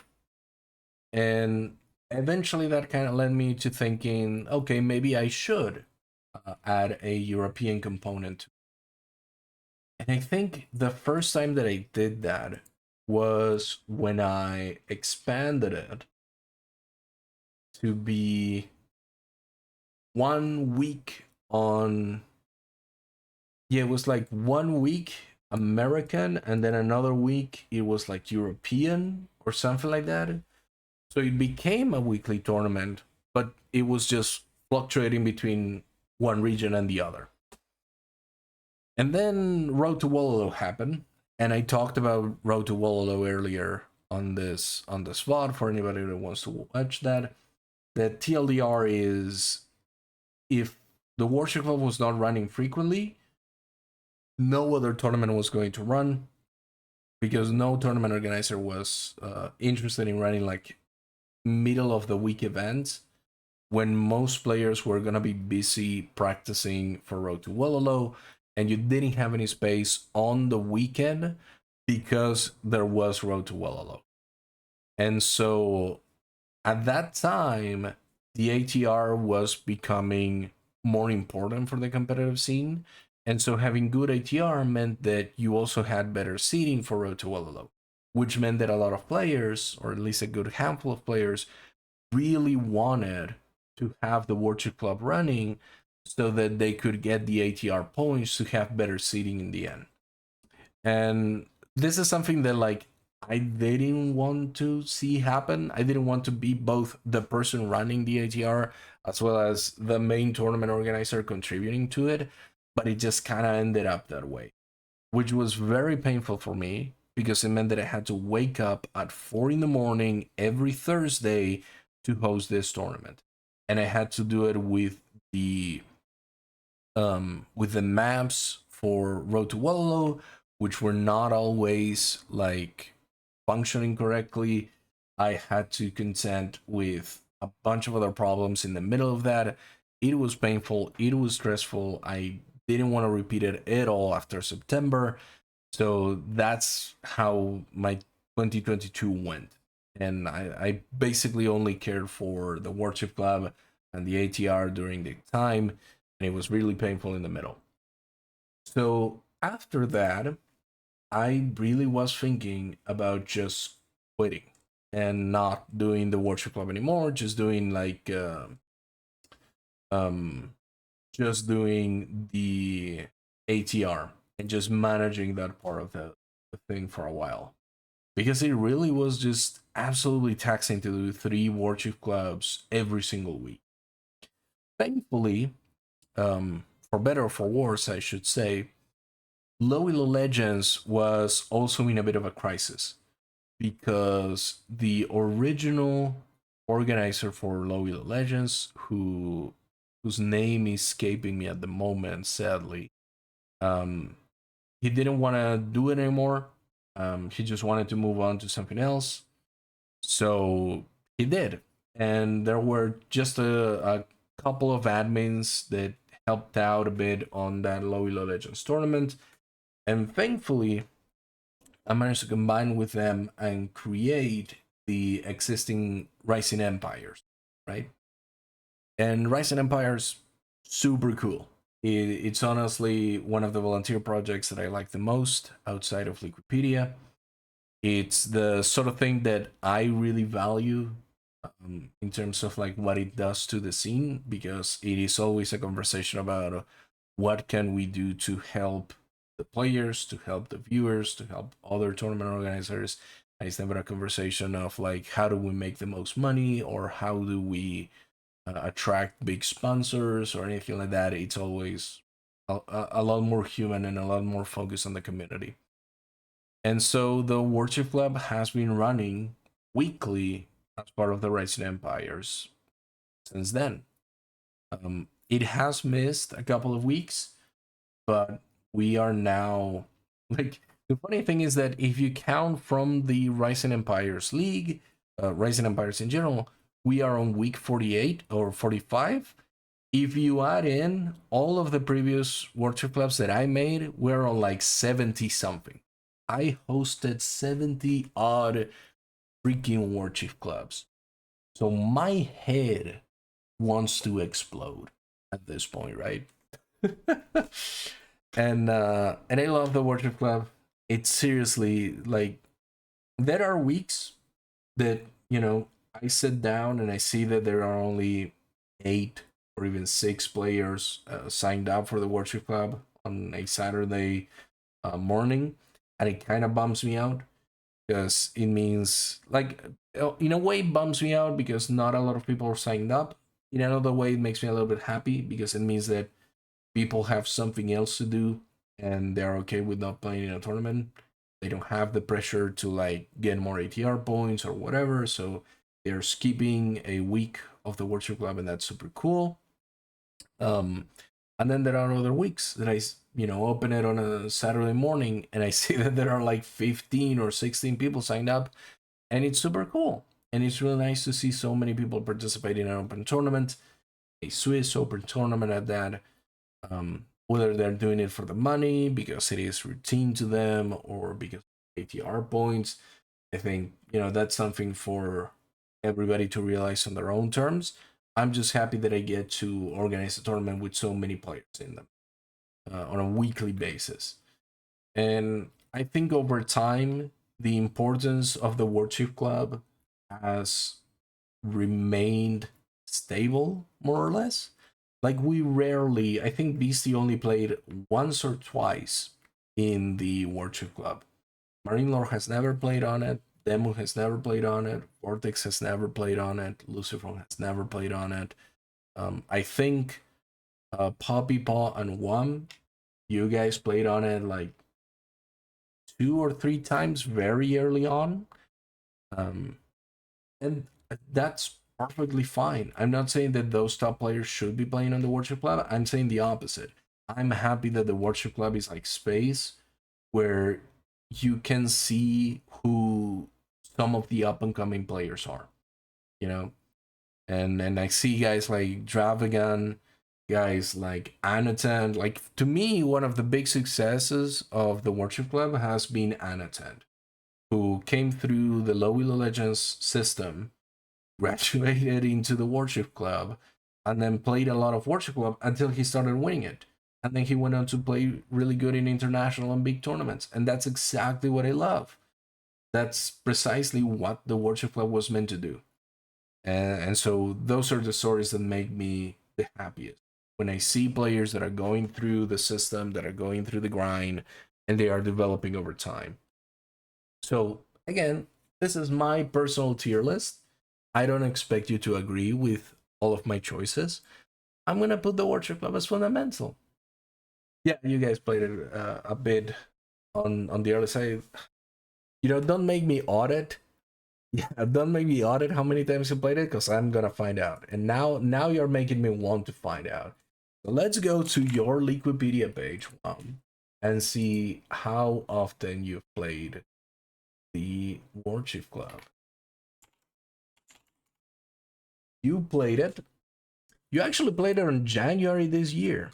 And eventually that kind of led me to thinking, okay, maybe I should add a European component. And I think the first time that I did that was when I expanded it to be 1 week on. Yeah, it was like 1 week American, and then another week it was like European or something like that. So it became a weekly tournament, but it was just fluctuating between one region and the other. And then Road to Wololo happened, and I talked about Road to Wololo earlier on this VOD for anybody that wants to watch that. The TLDR is, if the Warship Club was not running frequently, no other tournament was going to run, because no tournament organizer was interested in running like middle of the week events when most players were going to be busy practicing for Road to Wololo, and you didn't have any space on the weekend because there was Road to Wololo. And so at that time, the ATR was becoming more important for the competitive scene. And so having good ATR meant that you also had better seating for Road to Wololo, which meant that a lot of players, or at least a good handful of players, really wanted to have the Warship Club running so that they could get the ATR points to have better seating in the end. And this is something that like I didn't want to see happen. I didn't want to be both the person running the ATR as well as the main tournament organizer contributing to it, but it just kind of ended up that way, which was very painful for me because it meant that I had to wake up at 4 in the morning every Thursday to host this tournament. And I had to do it with the maps for Road to Wololo, which were not always like functioning correctly. I had to contend with a bunch of other problems in the middle of that. It was painful, it was stressful. I didn't want to repeat it at all after September. So that's how my 2022 went. And I basically only cared for the Warship Club and the ATR during the time, and it was really painful in the middle. So after that, I really was thinking about just quitting and not doing the Warship Club anymore, just doing like um just doing the ATR and just managing that part of the thing for a while. Because it really was just absolutely taxing to do 3 Warship Clubs every single week. Thankfully, for better or for worse, I should say, Low Elo Legends was also in a bit of a crisis because the original organizer for Low Elo Legends, whose name is escaping me at the moment, sadly, um, he didn't want to do it anymore. He just wanted to move on to something else. So he did. And there were just a couple of admins that helped out a bit on that Low Elo Legends tournament. And thankfully, I managed to combine with them and create the existing Rising Empires, right? And Rising Empires, super cool. It's honestly one of the volunteer projects that I like the most outside of Liquipedia. It's the sort of thing that I really value in terms of like what it does to the scene, because it is always a conversation about what can we do to help the players, to help the viewers, to help other tournament organizers. And it's never a conversation of like how do we make the most money or how do we attract big sponsors or anything like that. It's always a lot more human and a lot more focused on the community. And so the Warship Club has been running weekly as part of the Rising Empires since then. It has missed a couple of weeks, but we are now like, the funny thing is that if you count from the Rising Empires League, Rising Empires in general, we are on week 48 or 45. If you add in all of the previous Warship Clubs that I made, we're on like 70 something. I hosted 70 odd freaking Warship Clubs. So my head wants to explode at this point, right? And I love the Warship Club. It's seriously like, there are weeks that, I sit down and I see that there are only 8 or even 6 players signed up for the Warship Club on a Saturday morning, and it kind of bums me out because it means, like, in a way it bums me out because not a lot of people are signed up. In another way, it makes me a little bit happy because it means that people have something else to do and they're okay with not playing in a tournament. They don't have the pressure to like get more ATR points or whatever, so they're skipping a week of the Worship Club, and that's super cool. um and then there are other weeks that I open it on a Saturday morning and I see that there are like 15 or 16 people signed up, and it's super cool. And it's really nice to see so many people participate in an open tournament, a Swiss open tournament at that. Whether they're doing it for the money because it is routine to them or because ATR points, I think that's something for everybody to realize on their own terms. I'm just happy that I get to organize a tournament with so many players in them on a weekly basis. And I think over time, the importance of the Warchief Club has remained stable, more or less. Like, we rarely, I think Beastie only played once or twice in the Warchief Club. Marine Lord has never played on it. Demu has never played on it. Vortex has never played on it. Lucifer has never played on it. I think Poppy Paw and Wam, you guys played on it like 2 or 3 times very early on. Um, and that's perfectly fine. I'm not saying that those top players should be playing on the Worship Club. I'm saying the opposite. I'm happy that the Worship Club is like space where you can see who some of the up and coming players are, you know. And I see guys like Dravagan, guys like Anatan. Like, to me, one of the big successes of the Worship Club has been Anatan, who came through the Low Elo Legends system, graduated into the Warship Club, and then played a lot of Warship Club until he started winning it. And then he went on to play really good in international and big tournaments. And that's exactly what I love. That's precisely what the Warship Club was meant to do. And so those are the stories that make me the happiest. When I see players that are going through the system, that are going through the grind, and they are developing over time. So again, this is my personal tier list. I don't expect you to agree with all of my choices. I'm gonna put the Warship Club as fundamental. Yeah, you guys played it a bit on the other side. Don't make me audit. Yeah, don't make me audit how many times you played it, because I'm gonna find out. And now you're making me want to find out. So let's go to your Liquipedia page and see how often you've played the Warchief Club. You played it. You actually played it in January this year.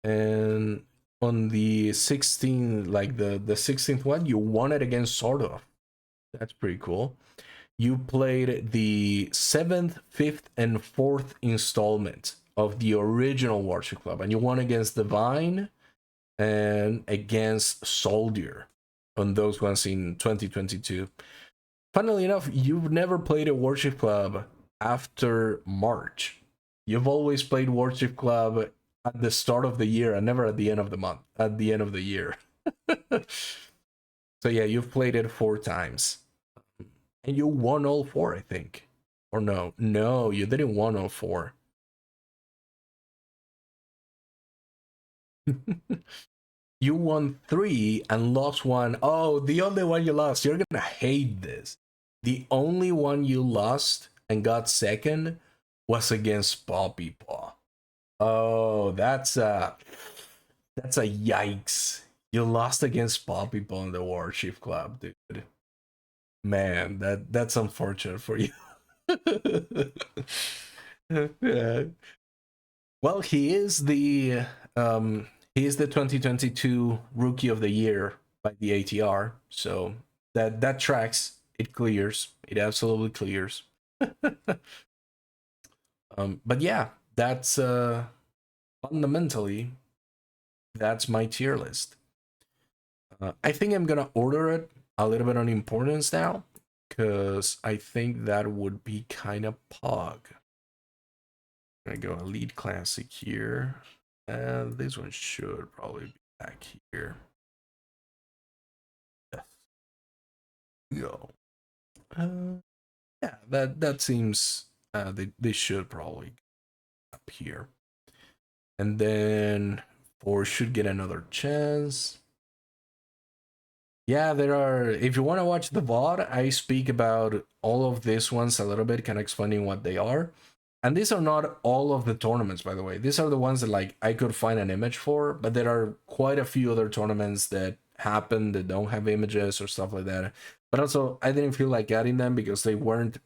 And on the 16th, like the 16th one, you won it against Sordov. That's pretty cool. You played the 7th, 5th, and 4th installment of the original Warship Club, and you won against Divine and against Soldier on those ones in 2022. Funnily enough, you've never played a Warship Club after March. You've always played Warship Club at the start of the year and never at the end of the month, at the end of the year. So yeah, you've played it 4 times. And you won all 4, I think. Or no, you didn't won all 4. You won 3 and lost 1. Oh, the only one you lost. You're gonna hate this. The only one you lost and got second was against Poppy Paw. Oh, that's a yikes. You lost against Poppy Paw in the Warchief Club, dude. Man, that's unfortunate for you. Yeah. Well, he is the 2022 Rookie of the Year by the ATR, so that tracks. It clears. It absolutely clears. But yeah, that's fundamentally that's my tier list. I think I'm gonna order it a little bit on importance now, because I think that would be kind of pog. I go Elite Classic here. And this one should probably be back here. go. Yeah, that seems they should probably up here, and then 4 should get another chance. Yeah, there are. If you want to watch the VOD, I speak about all of these ones a little bit, kind of explaining what they are. And these are not all of the tournaments, by the way. These are the ones that like I could find an image for, but there are quite a few other tournaments that happen that don't have images or stuff like that. But also, I didn't feel like adding them because they weren't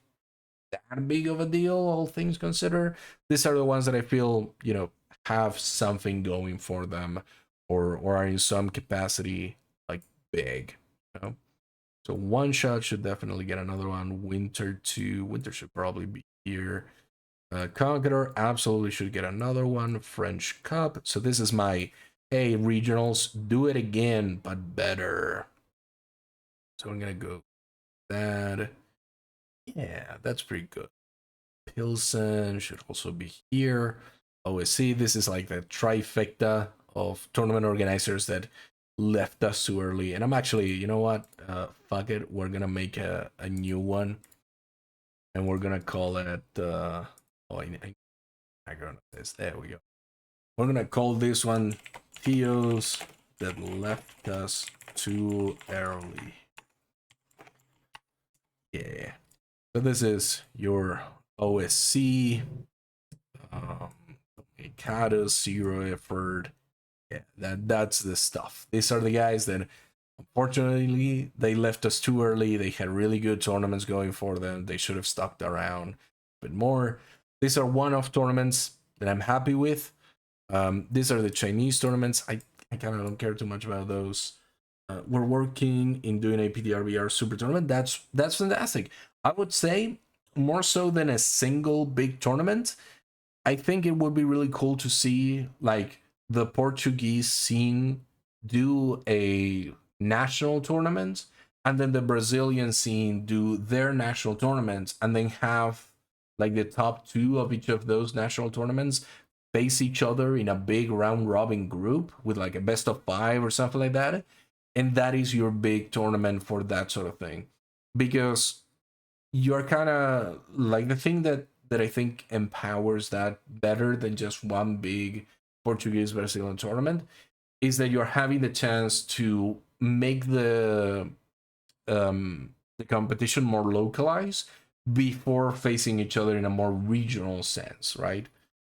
that big of a deal, all things considered. These are the ones that I feel, have something going for them, or are in some capacity like big. You know? So one shot should definitely get another one. Winter 2, Winter should probably be here. Conqueror absolutely should get another one. French Cup. So this is my, hey, regionals, do it again, but better. So I'm gonna go that. Yeah, that's pretty good. Pilsen should also be here. OSC, this is like the trifecta of tournament organizers that left us too early. And I'm actually, you know what? Fuck it. We're gonna make a new one. And we're gonna call it background of this. There we go. We're gonna call this one Theos that left us too early. Yeah. So this is your OSC. Mikado, zero effort. Yeah, that's the stuff. These are the guys that unfortunately they left us too early. They had really good tournaments going for them. They should have stuck around a bit more. These are one-off tournaments that I'm happy with. These are the Chinese tournaments. I kind of don't care too much about those. We're working in doing a PTRBR super tournament. That's fantastic. I would say more so than a single big tournament. I think it would be really cool to see like the Portuguese scene do a national tournament and then the Brazilian scene do their national tournaments and then have like the top 2 of each of those national tournaments face each other in a big round robin group with like a best of 5 or something like that. And that is your big tournament for that sort of thing. Because you're kind of like the thing that I think empowers that better than just one big Portuguese Brazilian tournament is that you're having the chance to make the competition more localized before facing each other in a more regional sense, right?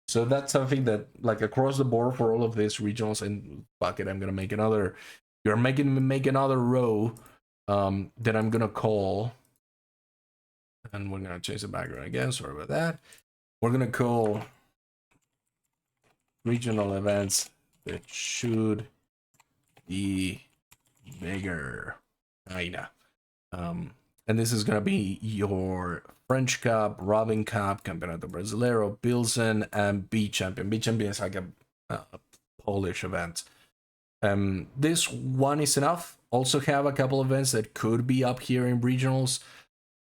So that's something that like across the board for all of these regionals, and fuck it, I'm gonna make another. You're making me make another row that I'm gonna call, and we're gonna change the background again. Sorry about that. We're gonna call regional events that should be bigger. Kinda. And this is gonna be your French Cup, Robin Cup, Campeonato Brasileiro, Pilsen, and B Champion. B Champion is like a Polish event. This one is enough. Also have a couple events that could be up here in regionals,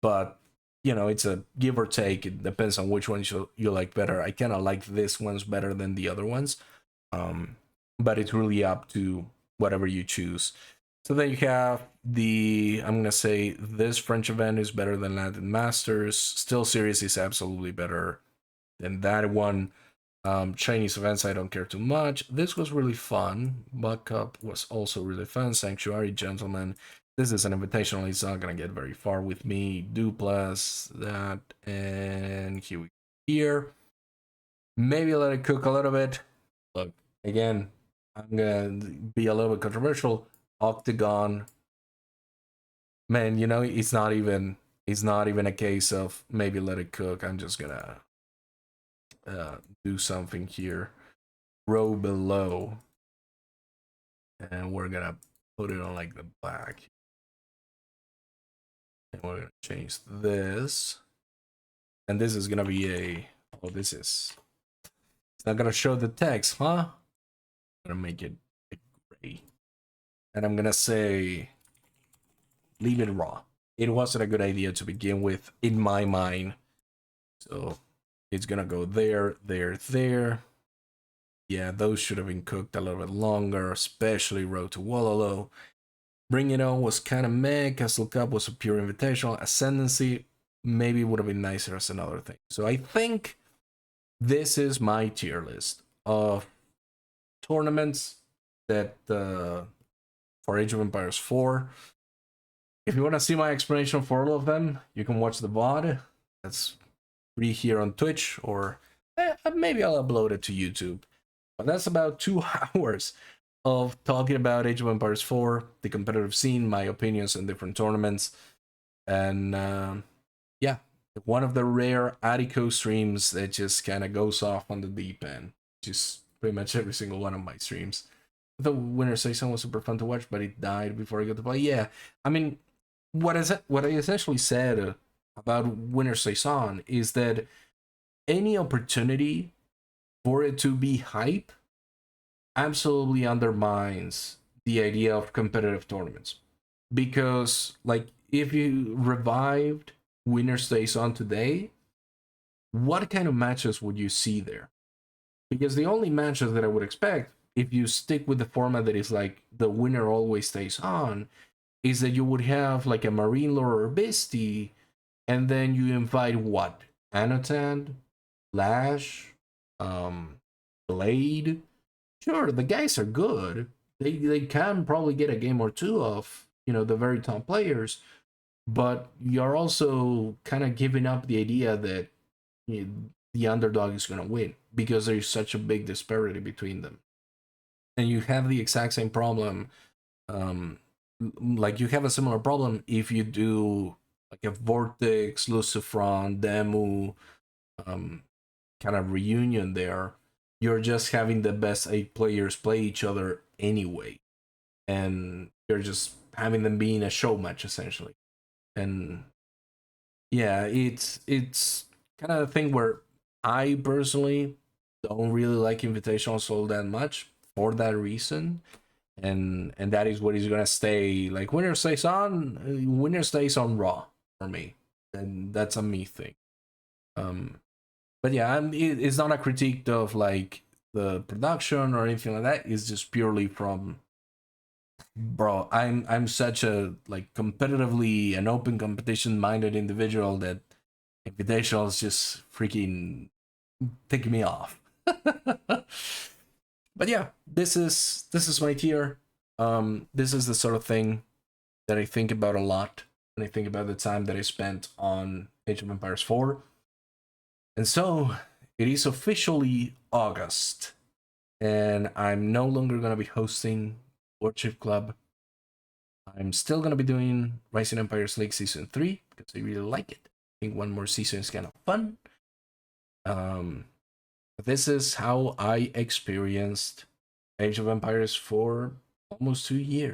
but it's a give or take. It depends on which ones you like better. I kind of like this one's better than the other ones, but it's really up to whatever you choose. So then you have I'm gonna say this French event is better than Latin Masters. Still Series is absolutely better than that one. Chinese events, I don't care too much. This was really fun. Buck Cup was also really fun. Sanctuary Gentlemen. This is an invitational. It's not gonna get very far with me. Duplas, that, and here. Maybe let it cook a little bit. Look, again, I'm gonna be a little bit controversial. Octagon. Man, it's not even a case of maybe let it cook. I'm just gonna do something here. Row below, and we're gonna put it on like the back, and we're gonna change this, and this is gonna be it's not gonna show the text, huh? I'm gonna make it gray, and I'm gonna say leave it raw. It wasn't a good idea to begin with in my mind, so it's gonna go there. Yeah, those should have been cooked a little bit longer, especially Road to Wololo. Bring It On was kind of meh. Castle Cup was a pure invitational. Ascendancy maybe would have been nicer as another thing. So I think this is my tier list of tournaments that for Age of Empires 4. If you want to see my explanation for all of them, you can watch the VOD. That's free here on Twitch, or maybe I'll upload it to YouTube. But that's about 2 hours of talking about Age of Empires 4, the competitive scene, my opinions on different tournaments, and yeah, one of the rare Attico streams that just kind of goes off on the deep end. Just pretty much every single one of my streams. The Winner Saison was super fun to watch, but it died before I got to play. Yeah, I mean, what I essentially said about Winner Saison is that any opportunity for it to be hype absolutely undermines the idea of competitive tournaments, because like if you revived Winner Stays On today, what kind of matches would you see there? Because the only matches that I would expect, if you stick with the format that is like the winner always stays on, is that you would have like a Marine Lord or Beastie, and then you invite what? Annotan, Lash, Blade. Sure, the guys are good. They can probably get a game or two of, you know, the very top players, but you're also kind of giving up the idea that, you know, the underdog is going to win because there's such a big disparity between them. And you have the exact same problem. Like you have a similar problem if you do like a Vortex, Lucifron, Demu kind of reunion there. You're just having the best 8 players play each other anyway. And you're just having them be in a show match essentially. And yeah, it's kind of a thing where I personally don't really like invitationals all that much for that reason, and that is what is gonna stay. Like winner stays on Raw for me, and that's a me thing. But yeah, it's not a critique of like the production or anything like that. It's just purely from, bro, I'm such a like competitively and open competition minded individual that invitationals just freaking taking me off. But yeah, this is my tier. This is the sort of thing that I think about a lot when I think about the time that I spent on Age of Empires 4. And so it is officially August, and I'm no longer gonna be hosting Warship Club. I'm still gonna be doing Rising Empires League Season 3 because I really like it. I think one more season is kind of fun. This is how I experienced Age of Empires for almost 2 years.